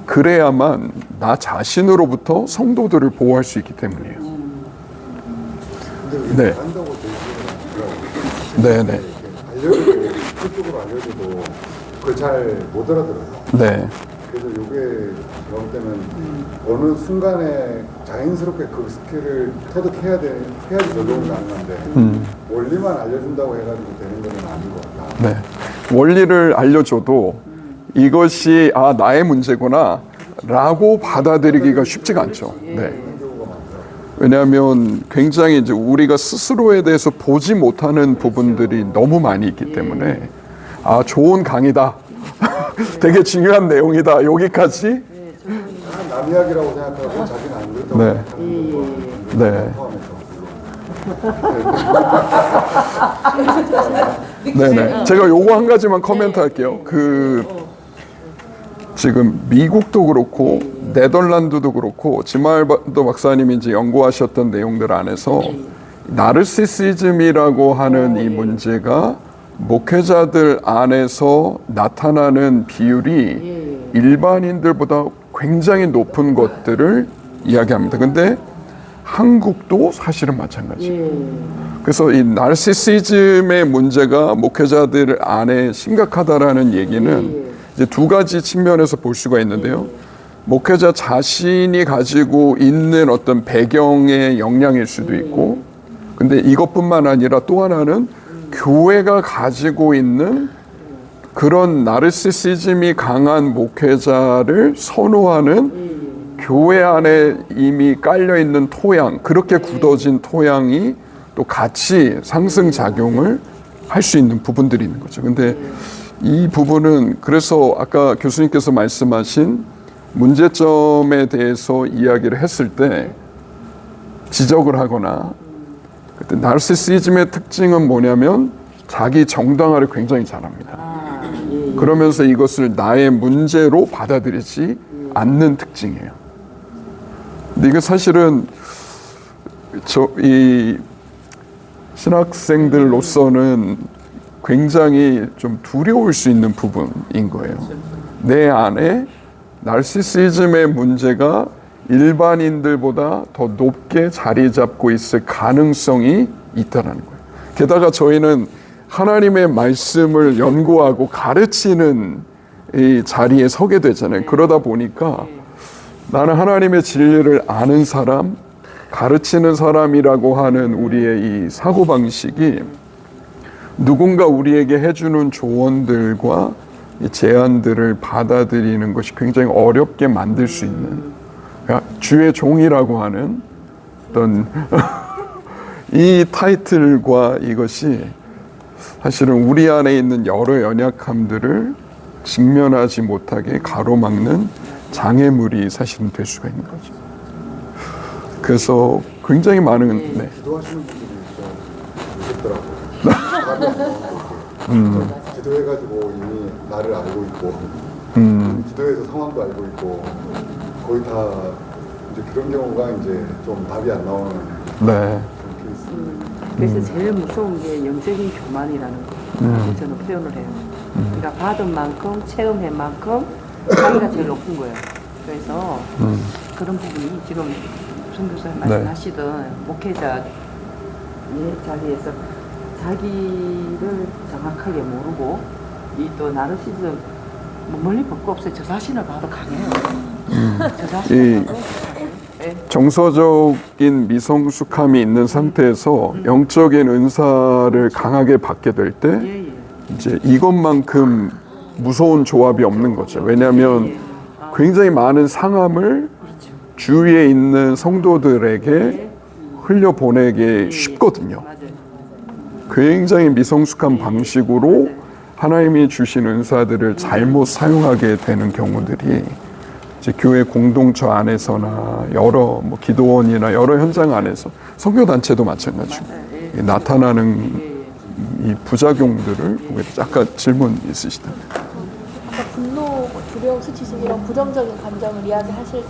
그래야만 나 자신으로부터 성도들을 보호할 수 있기 때문이에요. 근데 네. 한다고 네네. 그쪽으로 알려줘도 그걸 잘 못 알아들어요. 네. 그래서 이게 제가 볼 때는 어느 순간에 자연스럽게 그 스킬을 터득해야지 적용이 가능한데 원리만 알려준다고 해가지고 되는 건 아닌 것 같다. 네. 원리를 알려줘도 이것이 나의 문제구나 라고 받아들이기가 쉽지가 않죠. 네. 왜냐하면 굉장히 이제 우리가 스스로에 대해서 보지 못하는 부분들이 너무 많이 있기 때문에 좋은 강의다. 되게 중요한 내용이다. 여기까지. 남 이야기라고 생각하고 자기는 안 그렇다고 네. 생각하는 네. 포함해서. 네네. 제가 요거 한 가지만 코멘트 할게요. 지금 미국도 그렇고 네덜란드도 그렇고 지말도 박사님이 이제 연구하셨던 내용들 안에서 나르시시즘이라고 하는 이 문제가 목회자들 안에서 나타나는 비율이 일반인들보다 굉장히 높은 것들을 이야기합니다. 근데 한국도 사실은 마찬가지예요. 그래서 이 나르시시즘의 문제가 목회자들 안에 심각하다라는 얘기는 이제 두 가지 측면에서 볼 수가 있는데요. 목회자 자신이 가지고 있는 어떤 배경의 영향일 수도 있고, 근데 이것뿐만 아니라 또 하나는 교회가 가지고 있는 그런 나르시시즘이 강한 목회자를 선호하는 교회 안에 이미 깔려 있는 토양, 그렇게 굳어진 토양이 또 같이 상승작용을 할 수 있는 부분들이 있는 거죠. 근데 이 부분은 그래서 아까 교수님께서 말씀하신 문제점에 대해서 이야기를 했을 때 지적을 하거나, 그때 나르시시즘의 특징은 뭐냐면 자기 정당화를 굉장히 잘합니다. 그러면서 이것을 나의 문제로 받아들이지 않는 특징이에요. 근데 이거 사실은 이 신학생들로서는 굉장히 좀 두려울 수 있는 부분인 거예요. 내 안에 나르시시즘의 문제가 일반인들보다 더 높게 자리 잡고 있을 가능성이 있다는 거예요. 게다가 저희는 하나님의 말씀을 연구하고 가르치는 이 자리에 서게 되잖아요. 그러다 보니까 나는 하나님의 진리를 아는 사람, 가르치는 사람이라고 하는 우리의 이 사고방식이 누군가 우리에게 해주는 조언들과 이 제안들을 받아들이는 것이 굉장히 어렵게 만들 수 있는, 주의 종이라고 하는 어떤 이 타이틀과 이것이 사실은 우리 안에 있는 여러 연약함들을 직면하지 못하게 가로막는 장애물이 사실은 될 수가 있는 거죠. 그래서 굉장히 많은 기도하시는 분들이 있어요. 무섭더라고요. 기도해가지고 이미 나를 알고 있고, 기도해서 상황도 알고 있고, 거의 다 이제 그런 경우가 이제 좀 답이 안 나오는 그런 케이스. 그래서 제일 무서운 게 영적인 교만이라는 거. 저는 표현을 해요. 그러니까 받은 만큼, 체험한 만큼 자기가 제일 높은 거예요. 그래서 그런 부분이 지금 송 교수님 말씀하시던 목회자의 자리에서 자기를 정확하게 모르고 이 또 나르시즘 뭐 멀리 볼 거 없어요. 저 자신을 봐도 강해요. 저 자신을 봐도 강해요. 네. 정서적인 미성숙함이 있는 상태에서 영적인 은사를 강하게 받게 될 때 이제 이것만큼 무서운 조합이 없는 거죠. 왜냐하면 굉장히 많은 상함을 주위에 있는 성도들에게 흘려보내기 쉽거든요. 굉장히 미성숙한 방식으로 하나님이 주신 은사들을 잘못 사용하게 되는 경우들이 이제 교회 공동체 안에서나 여러 뭐 기도원이나 여러 현장 안에서 선교단체도 마찬가지고 나타나는 이 부작용들을 보게 되죠. 아까 질문 있으시다면. 아까 분노, 두려움, 수치심 이런 부정적인 감정을 이야기하실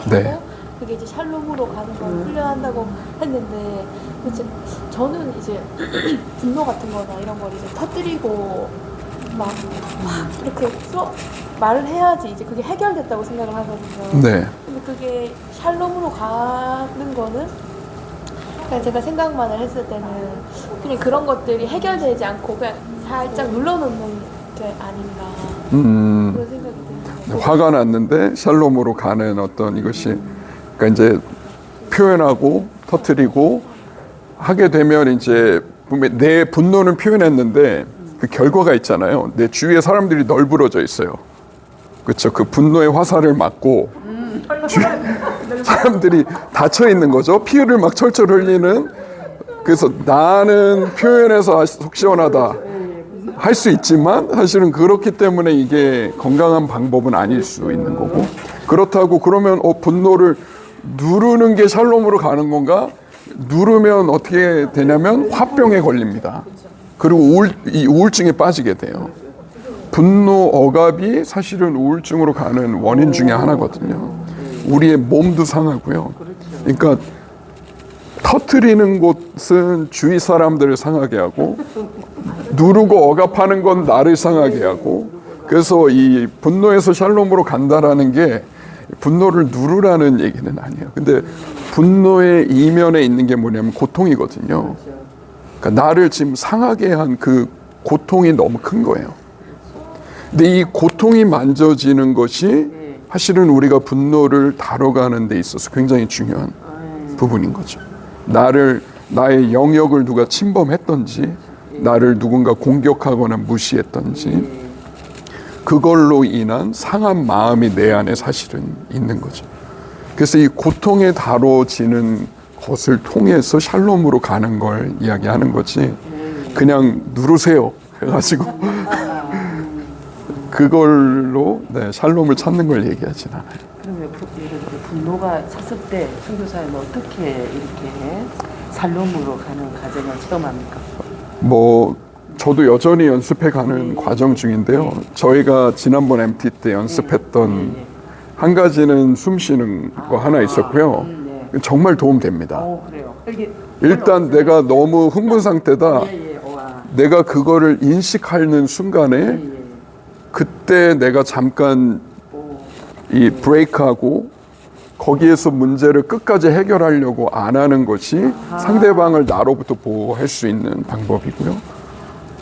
때 네. 그게 이제 샬롬으로 가는 걸 훈련한다고 했는데 이제 저는 이제 분노 같은 거나 이런 걸 이제 터뜨리고 막 이렇게 말을 해야지 이제 그게 해결됐다고 생각을 하거든요. 네. 근데 그게 샬롬으로 가는 거는 그냥 제가 생각만을 했을 때는 그냥 그런 것들이 해결되지 않고 그냥 살짝 눌러놓는 게 아닌가 그런 생각이 들어요. 화가 났는데 샬롬으로 가는 어떤 이것이, 그러니까 이제 표현하고 터뜨리고 하게 되면 이제 분명히 내 분노는 표현했는데 그 결과가 있잖아요. 내 주위에 사람들이 널브러져 있어요. 그렇죠. 그 분노의 화살을 맞고 사람들이 다쳐 있는 거죠. 피를 막 철철 흘리는. 그래서 나는 표현해서 속 시원하다 할 수 있지만 사실은 그렇기 때문에 이게 건강한 방법은 아닐 수 있는 거고, 그렇다고 그러면 분노를 누르는 게 샬롬으로 가는 건가? 누르면 어떻게 되냐면 화병에 걸립니다. 그리고 이 우울증에 빠지게 돼요. 분노 억압이 사실은 우울증으로 가는 원인 중에 하나거든요. 우리의 몸도 상하고요. 그러니까 터트리는 곳은 주위 사람들을 상하게 하고, 누르고 억압하는 건 나를 상하게 하고, 그래서 이 분노에서 샬롬으로 간다라는 게 분노를 누르라는 얘기는 아니에요. 근데 분노의 이면에 있는 게 뭐냐면 고통이거든요. 그러니까 나를 지금 상하게 한 그 고통이 너무 큰 거예요. 근데 이 고통이 만져지는 것이 사실은 우리가 분노를 다뤄가는 데 있어서 굉장히 중요한 부분인 거죠. 나의 영역을 누가 침범했던지, 나를 누군가 공격하거나 무시했던지, 그걸로 인한 상한 마음이 내 안에 사실은 있는 거죠. 그래서 이 고통에 다뤄지는 것을 통해서 샬롬으로 가는 걸 이야기하는 거지, 그냥 누르세요 해가지고 그걸로 샬롬을 찾는 걸 얘기하진 않아요. 그러면 이렇게 분노가 찼을 때 선교사님은 어떻게 이렇게 샬롬으로 가는 과정을 체험합니까? 뭐 저도 여전히 연습해가는 과정 중인데요. 저희가 지난번 MT 때 연습했던 한 가지는 숨 쉬는 거 하나 있었고요. 정말 도움됩니다. 그래요. 일단 내가 너무 흥분 상태다. 내가 그거를 인식하는 순간에 그때 내가 잠깐 이 브레이크하고 거기에서 문제를 끝까지 해결하려고 안 하는 것이 상대방을 나로부터 보호할 수 있는 방법이고요.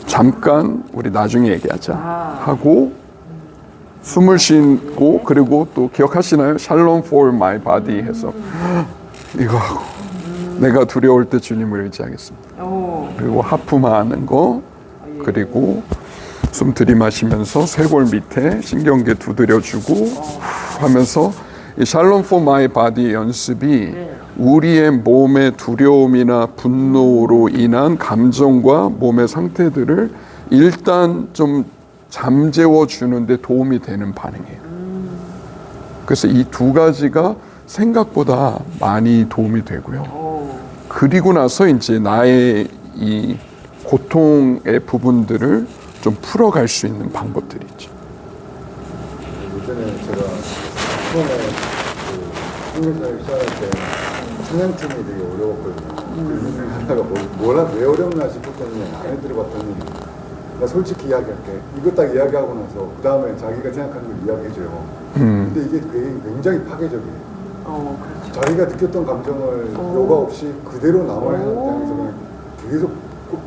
잠깐 우리 나중에 얘기하자 하고 숨을 쉬고, 그리고 또 기억하시나요? 샬롬 for my body 해서 이거 하고 내가 두려울 때 주님을 의지하겠습니다. 그리고 하품하는 거, 그리고 숨 들이마시면서 쇄골 밑에 신경계 두드려주고 하면서 이 샬롬 for my body 연습이 우리의 몸의 두려움이나 분노로 인한 감정과 몸의 상태들을 일단 좀 잠재워 주는데 도움이 되는 반응이에요. 그래서 이 두 가지가 생각보다 많이 도움이 되고요. 그리고 나서 이제 나의 이 고통의 부분들을 좀 풀어갈 수 있는 방법들이 있죠. 예전에 제가 처음에 그 성교사를 시작할 때 찬양팀이 되게 어려웠거든요. 그 중에 하나가 왜 어렵나 싶었더니 안에 들어봤더니, 나 솔직히 이야기할게. 이거 딱 이야기하고 나서 그 다음에 자기가 생각하는 걸 이야기해줘요. 근데 이게 굉장히 파괴적이에요. 그렇죠. 자기가 느꼈던 감정을 요가 없이 그대로 남아야 하는 입장에서 그냥 계속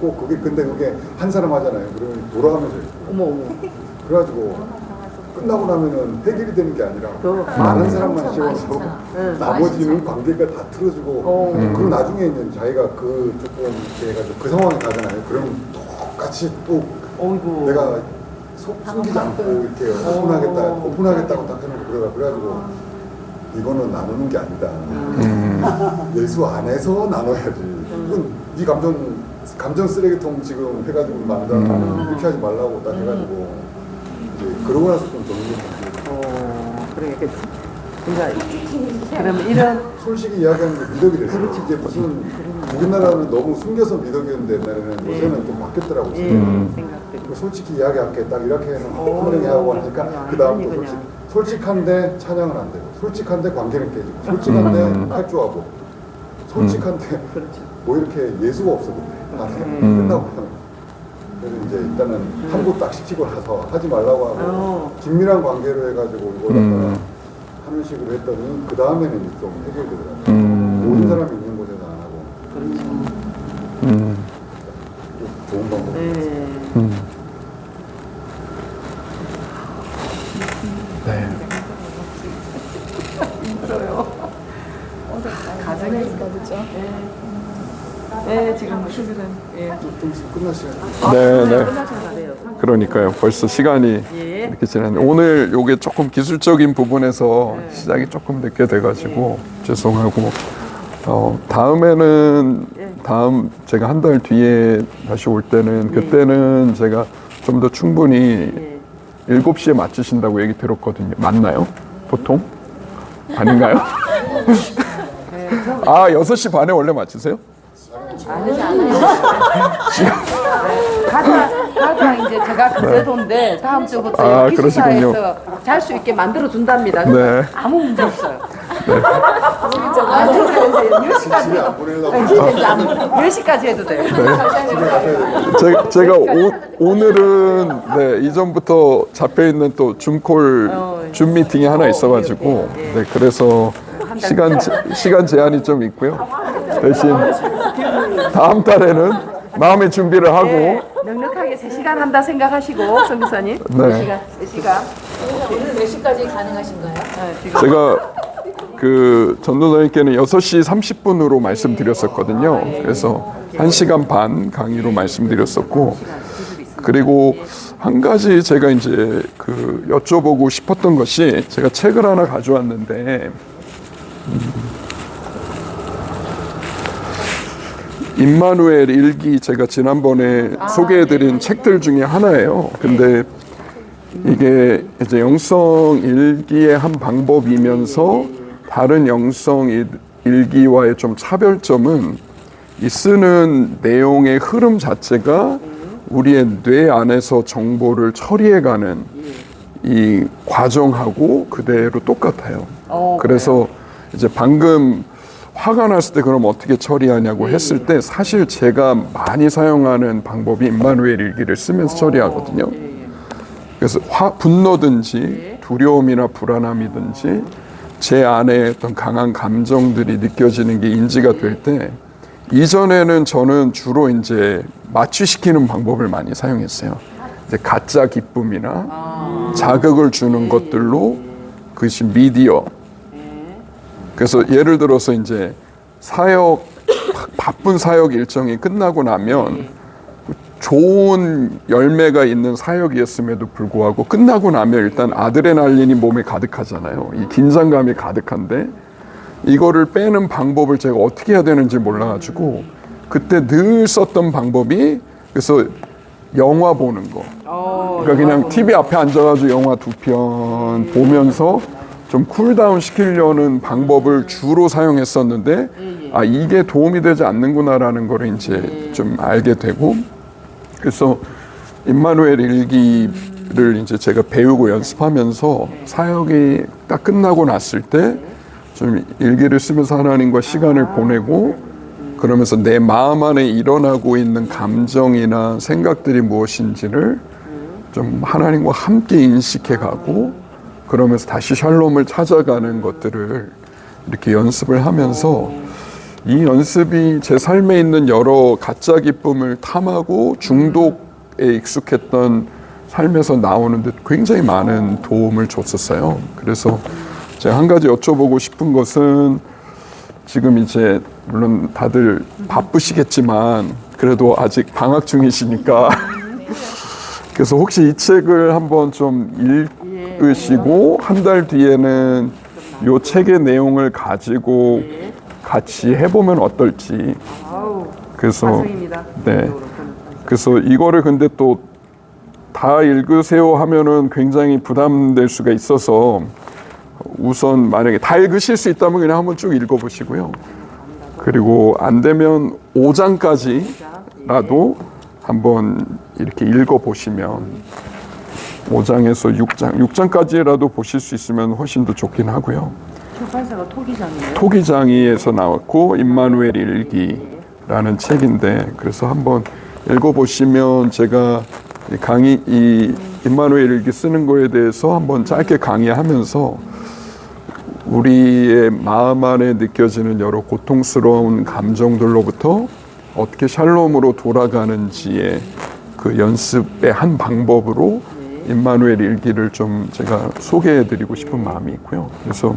꼭 근데 그게 한 사람 하잖아요. 그러면 돌아가면서 있고. 그래가지고 끝나고 나면은 해결이 되는 게 아니라 다른 사람만 씌워서 나머지는 관계가 다 틀어지고, 그리고 나중에 이제 자기가 그 조금 이렇게 해가지고 그 상황에 가잖아요. 그러면 똑같이 또 내가 숨기지 않고 이렇게 오픈하겠다고 딱 해놓고 그래가지고 이거는 나누는 게 아니다. 예수 안에서 나눠야지. 이건 네 감정 쓰레기통 지금 해가지고 만다 이렇게 하지 말라고 딱 해가지고 이제 그러고 나서 좀 정리했어요. 그러면 이런 솔직히 이야기하는 게 미덕이 됐어요. 이게 무슨 우리나라는 너무 숨겨서 미덕이었는데 옛날에는 요새는 좀 바뀌었더라고요. 생각들이. 솔직히 이야기할게 딱 이렇게 하는 하고 하니까 그 다음 또 솔직한데 찬양은 안 되고, 솔직한데 관계는 깨지고, 솔직한데 탈주하고, 솔직한데 뭐 이렇게 예수가 없어 끝나고 그래서 이제 일단은 한국 딱 시키고 나서 하지 말라고 하고 긴밀한 관계로 해가지고 이걸 갖다가 하는 식으로 했더니 그 다음에는 좀 해결되더라고요. 모든 사람이 있는 곳에서 안 하고. 좋은 방법이었어요. 네. 가정에 있죠. 지금 수비는 좀 끝날 시간. 네. 그러니까요. 벌써 시간이 이렇게 지났는데 오늘 요게 조금 기술적인 부분에서 시작이 조금 늦게 돼가지고 죄송하고, 다음에는 제가 한 달 뒤에 다시 올 때는 그때는 제가 좀 더 충분히 7시에 맞추신다고 얘기 들었거든요. 맞나요? 보통? 아닌가요? 6시 반에 원래 맞추세요? 아니지 않아요. 가장 이제 제가 그 제도인데 다음 주부터 기숙사에서 잘 수 있게 만들어 준답니다. 네. 아무 문제 없어요. 집에 안 보내려고. 10시까지 해도 돼요. 제가 오늘은 네, 이전부터 잡혀 있는 또 줌 미팅이 하나 있어가지고 네, 그래서 시간 제한이 좀 있고요. 대신 다음 달에는 마음의 준비를 하고 넉넉하게 3시간 한다 생각하시고 성 교사님. 네. 3시간. 오늘 몇 시까지 가능하신가요? 제가 그 전도사님께는 6시 30분으로 말씀드렸었거든요. 그래서 1시간 반 강의로 말씀드렸었고, 그리고 한 가지 제가 이제 그 여쭤보고 싶었던 것이, 제가 책을 하나 가져왔는데 임마누엘 일기, 제가 지난번에 소개해드린 책들 중에 하나예요. 근데 이게 이제 영성 일기의 한 방법이면서 다른 영성 일기와의 좀 차별점은 이 쓰는 내용의 흐름 자체가 우리의 뇌 안에서 정보를 처리해가는 이 과정하고 그대로 똑같아요. 그래서 이제 방금 화가 났을 때 그럼 어떻게 처리하냐고 했을 때 사실 제가 많이 사용하는 방법이 임마누엘 일기를 쓰면서 처리하거든요. 그래서 분노든지 두려움이나 불안함이든지 제 안에 어떤 강한 감정들이 느껴지는 게 인지가 될 때, 이전에는 저는 주로 이제 마취시키는 방법을 많이 사용했어요. 이제 가짜 기쁨이나 자극을 주는 것들로, 그것이 미디어. 그래서 예를 들어서 이제 바쁜 사역 일정이 끝나고 나면 좋은 열매가 있는 사역이었음에도 불구하고 끝나고 나면 일단 아드레날린이 몸에 가득하잖아요. 이 긴장감이 가득한데 이거를 빼는 방법을 제가 어떻게 해야 되는지 몰라가지고 그때 늘 썼던 방법이, 그래서 영화 보는 거. 그러니까 그냥 TV 앞에 앉아가지고 영화 2편 보면서 좀 쿨다운 시키려는 방법을 주로 사용했었는데, 아, 이게 도움이 되지 않는구나라는 걸 이제 좀 알게 되고, 그래서 임마누엘 일기를 이제 제가 배우고 연습하면서 사역이 딱 끝나고 났을 때 좀 일기를 쓰면서 하나님과 시간을 보내고, 그러면서 내 마음 안에 일어나고 있는 감정이나 생각들이 무엇인지를 좀 하나님과 함께 인식해 가고, 그러면서 다시 샬롬을 찾아가는 것들을 이렇게 연습을 하면서, 이 연습이 제 삶에 있는 여러 가짜 기쁨을 탐하고 중독에 익숙했던 삶에서 나오는데 굉장히 많은 도움을 줬었어요. 그래서 제가 한 가지 여쭤보고 싶은 것은, 지금 이제 물론 다들 바쁘시겠지만 그래도 아직 방학 중이시니까 그래서 혹시 이 책을 한번 좀 읽으시고 한 달 뒤에는 이 책의 내용을 가지고 같이 해보면 어떨지. 그래서 네, 그래서 이거를 근데 또 다 읽으세요 하면은 굉장히 부담될 수가 있어서, 우선 만약에 다 읽으실 수 있다면 그냥 한번 쭉 읽어보시고요. 그리고 안 되면 5장까지라도 한번 이렇게 읽어보시면, 5장에서 6장까지라도 보실 수 있으면 훨씬 더 좋긴 하고요. 출판사가 토기장이에요? 토기장이에서 나왔고 임마누엘 일기라는 책인데, 그래서 한번 읽어보시면 제가 이 임마누엘 일기 쓰는 거에 대해서 한번 짧게 강의하면서 우리의 마음 안에 느껴지는 여러 고통스러운 감정들로부터 어떻게 샬롬으로 돌아가는지의 그 연습의 한 방법으로 임마누엘 일기를 좀 제가 소개해드리고 싶은 마음이 있고요. 그래서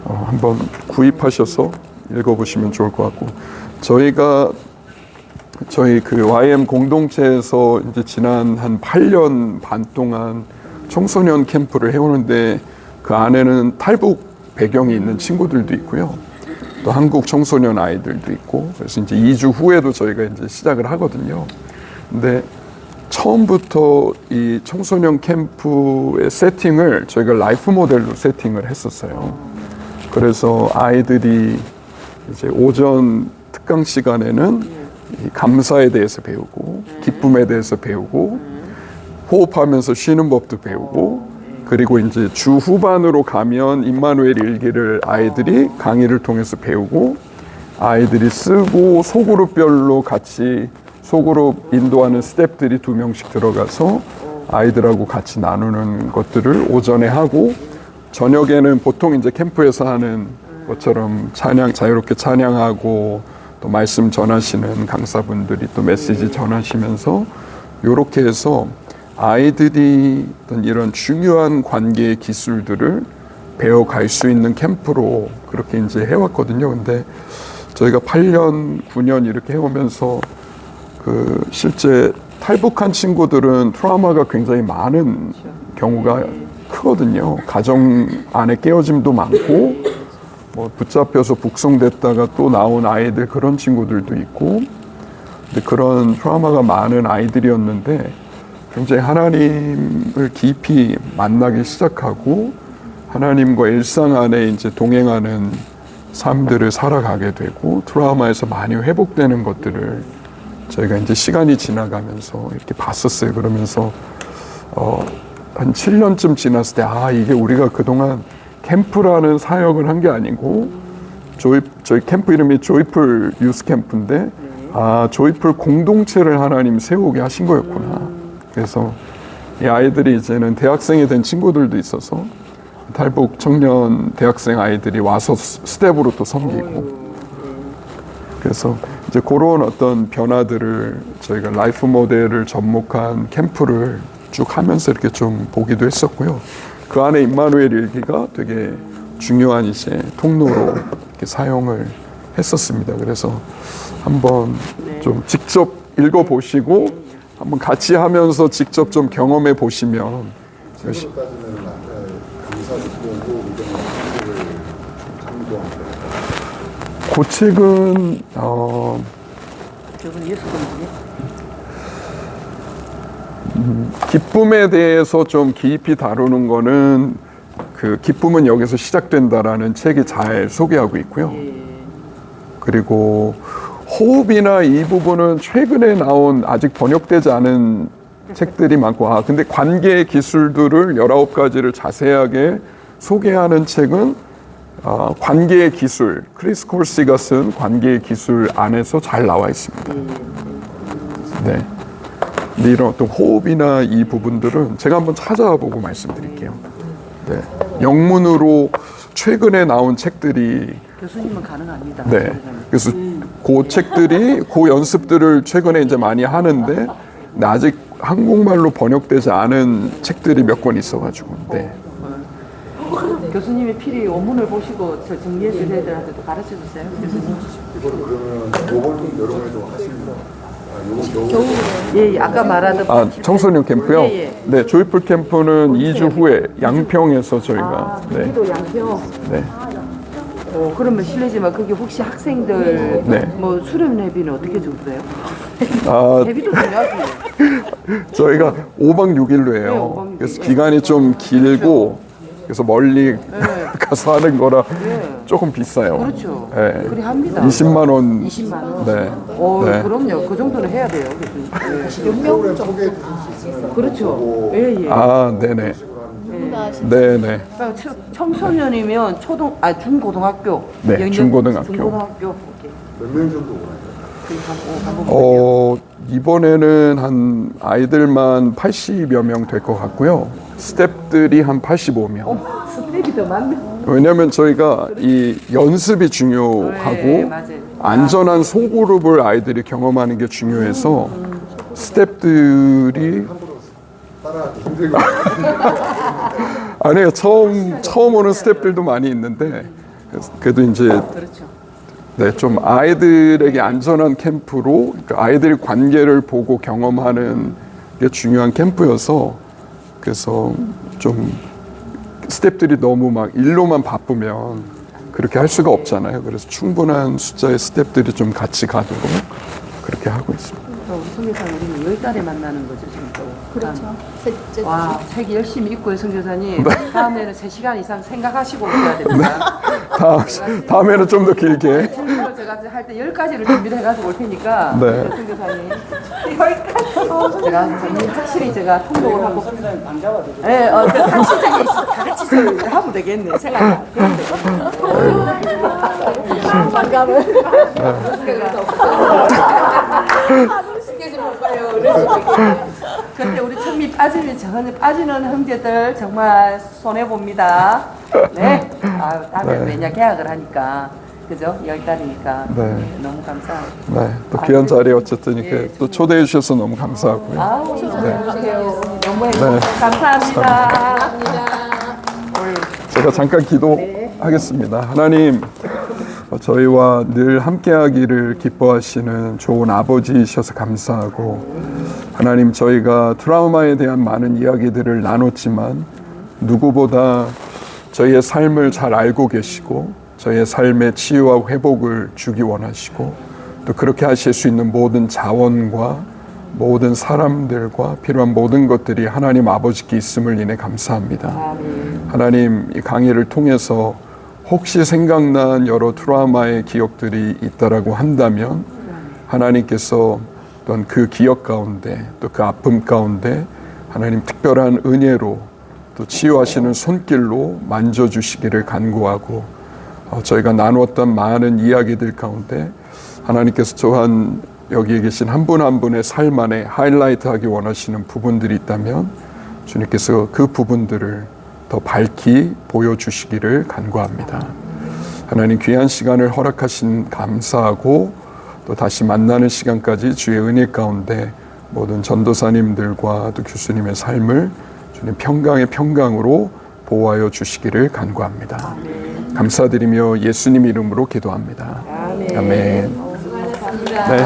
한번 구입하셔서 읽어보시면 좋을 것 같고, 저희 그 YM 공동체에서 이제 지난 한 8년 반 동안 청소년 캠프를 해오는데, 그 안에는 탈북 배경이 있는 친구들도 있고요. 또 한국 청소년 아이들도 있고, 그래서 이제 2주 후에도 저희가 이제 시작을 하거든요. 근데 처음부터 이 청소년 캠프의 세팅을 저희가 라이프 모델로 세팅을 했었어요. 그래서 아이들이 이제 오전 특강 시간에는 이 감사에 대해서 배우고, 기쁨에 대해서 배우고, 호흡하면서 쉬는 법도 배우고, 그리고 이제 주 후반으로 가면 임마누엘 일기를 아이들이 강의를 통해서 배우고 아이들이 쓰고 소그룹별로 같이 소그룹 인도하는 스태프들이 2명씩 들어가서 아이들하고 같이 나누는 것들을 오전에 하고 저녁에는 보통 이제 캠프에서 하는 것처럼 자유롭게 찬양하고 또 말씀 전하시는 강사분들이 또 메시지 전하시면서 요렇게 해서 아이들이 어떤 이런 중요한 관계의 기술들을 배워갈 수 있는 캠프로 그렇게 이제 해왔거든요. 근데 저희가 8년, 9년 이렇게 해오면서 그 실제 탈북한 친구들은 트라우마가 굉장히 많은 경우가 크거든요. 가정 안에 깨어짐도 많고 뭐 붙잡혀서 북송됐다가 또 나온 아이들 그런 친구들도 있고 근데 그런 트라우마가 많은 아이들이었는데 굉장히 하나님을 깊이 만나기 시작하고 하나님과 일상 안에 이제 동행하는 삶들을 살아가게 되고 트라우마에서 많이 회복되는 것들을 저희가 이제 시간이 지나가면서 이렇게 봤었어요. 그러면서 한 7년쯤 지났을 때 이게 우리가 그동안 캠프라는 사역을 한 게 아니고 저희 캠프 이름이 조이풀 유스 캠프인데 조이풀 공동체를 하나님 세우게 하신 거였구나. 그래서 이 아이들이 이제는 대학생이 된 친구들도 있어서 탈북 청년 대학생 아이들이 와서 스텝으로 또 섬기고 그래서 이제 그런 어떤 변화들을 저희가 라이프 모델을 접목한 캠프를 쭉 하면서 이렇게 좀 보기도 했었고요. 그 안에 임마누엘 일기가 되게 중요한 이제 통로로 이렇게 사용을 했었습니다. 그래서 한번 좀 직접 읽어보시고 한번 같이 하면서 직접 좀 경험해 보시면 지금으로 따지면 강사 직보고 의견을 참고합니다. 그 책은 저분 예수 건지 기쁨에 대해서 좀 깊이 다루는 거는 그 기쁨은 여기서 시작된다라는 책이 잘 소개하고 있고요. 그리고 호흡이나 이 부분은 최근에 나온 아직 번역되지 않은 책들이 많고 근데 관계의 기술들을 19가지를 자세하게 소개하는 책은 관계의 기술, 크리스 콜시가 쓴 관계의 기술 안에서 잘 나와 있습니다. 네. 근데 이런 어떤 호흡이나 이 부분들은 제가 한번 찾아보고 말씀드릴게요. 네. 영문으로 최근에 나온 책들이 교수님은 가능합니다. 네. 그래서 그 책들이 그 연습들을 최근에 이제 많이 하는데 근데 아직 한국말로 번역되지 않은 책들이 몇 권 있어가지고. 네. 교수님이 필히 원문을 보시고 저 정리해 줄 애들한테도 가르쳐 주세요. 교수님. 이거를 그러면 요번 여름에도 하시는 예, 아까 말하던 청소년 캠프요? 예. 네, 조이풀 캠프는 2주 후에 양평에서 저희가. 네. 여기도 양평. 네. 그러면 실례지만 그게 혹시 학생들 네. 뭐 수련회비는 어떻게 정도예요? 회비도 중요하지. 저희가 5박 6일로 해요. 네, 5박 6일. 그래서 기간이 좀 길고 그래서 멀리 가서 하는 거라 조금 비싸요. 그렇죠. 네. 그래 합니다. 20만 원. 20만 원. 네. 네. 그럼요. 그 정도는 해야 돼요. 프로그램 소개해 주실 수 있으면 그렇죠. 예. 네네. 네네. 그러니까 청소년이면 중고등학교. 네, 중고등학교. 몇 명 정도 오나요? 이번에는 한 아이들만 80여 명 될 것 같고요. 스태프들이 한 85명. 스텝이 더 많네. 왜냐하면 저희가 이 연습이 중요하고 맞아요. 안전한 소그룹을 아이들이 경험하는 게 중요해서 스태프들이 따라하기 힘들고 아니에요. 처음 오는 스태프들도 많이 있는데 그래도 이제 그렇죠. 네, 좀 아이들에게 안전한 캠프로 그러니까 아이들 관계를 보고 경험하는 게 중요한 캠프여서 그래서 좀 스태프들이 너무 막 일로만 바쁘면 그렇게 할 수가 없잖아요. 그래서 충분한 숫자의 스태프들이 좀 같이 가도록 그렇게 하고 있습니다. 성교사님 우리는 10달에 만나는 거죠 지금 또. 그렇죠. 와, 책 열심히 읽고요, 성교사님. 다음에는 3시간 이상 생각하시고 오셔야 됩니다. 다음에는 좀 더 길게. 질문을 제가 할 때 때 10가지를 준비를 해가지고 올 테니까 네. 선교사님 10가지 제가 확실히 제가 통독을 하고 선교사님 당자가 되죠. 네, 한 시장에 있어 다 같이 하면 되겠네 생각 스케줄 못 봐요. 그래서 근데 우리 천미 빠지면 전혀 빠지는 형제들 정말 손해 봅니다. 네, 다음에 왜냐 계약을 하니까 그죠? 10달이니까 네. 너무 감사합니다. 네, 또 귀한 자리에 어쨌든 이렇게 또 초대해 주셔서 너무 감사하고요. 아우, 너무 감사합니다. 제가 잠깐 기도하겠습니다. 하나님, 저희와 늘 함께하기를 기뻐하시는 좋은 아버지이셔서 감사하고, 하나님, 저희가 트라우마에 대한 많은 이야기들을 나눴지만 누구보다 저희의 삶을 잘 알고 계시고 저희의 삶의 치유와 회복을 주기 원하시고, 또 그렇게 하실 수 있는 모든 자원과 모든 사람들과 필요한 모든 것들이 하나님 아버지께 있음을 인해 감사합니다. 하나님, 이 강의를 통해서 혹시 생각난 여러 트라우마의 기억들이 있다라고 한다면 하나님께서 또한 그 기억 가운데 또 그 아픔 가운데 하나님 특별한 은혜로 또 치유하시는 손길로 만져주시기를 간구하고, 저희가 나누었던 많은 이야기들 가운데 하나님께서 또한 여기에 계신 한 분 한 분의 삶 안에 하이라이트하기 원하시는 부분들이 있다면 주님께서 그 부분들을 더 밝히 보여주시기를 간구합니다. 하나님, 귀한 시간을 허락하신 감사하고, 또 다시 만나는 시간까지 주의 은혜 가운데 모든 전도사님들과 또 교수님의 삶을 주님 평강의 평강으로 보호하여 주시기를 간구합니다. 감사드리며 예수님 이름으로 기도합니다. 아멘. 네,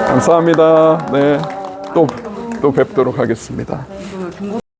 감사합니다. 네, 또 뵙도록 하겠습니다.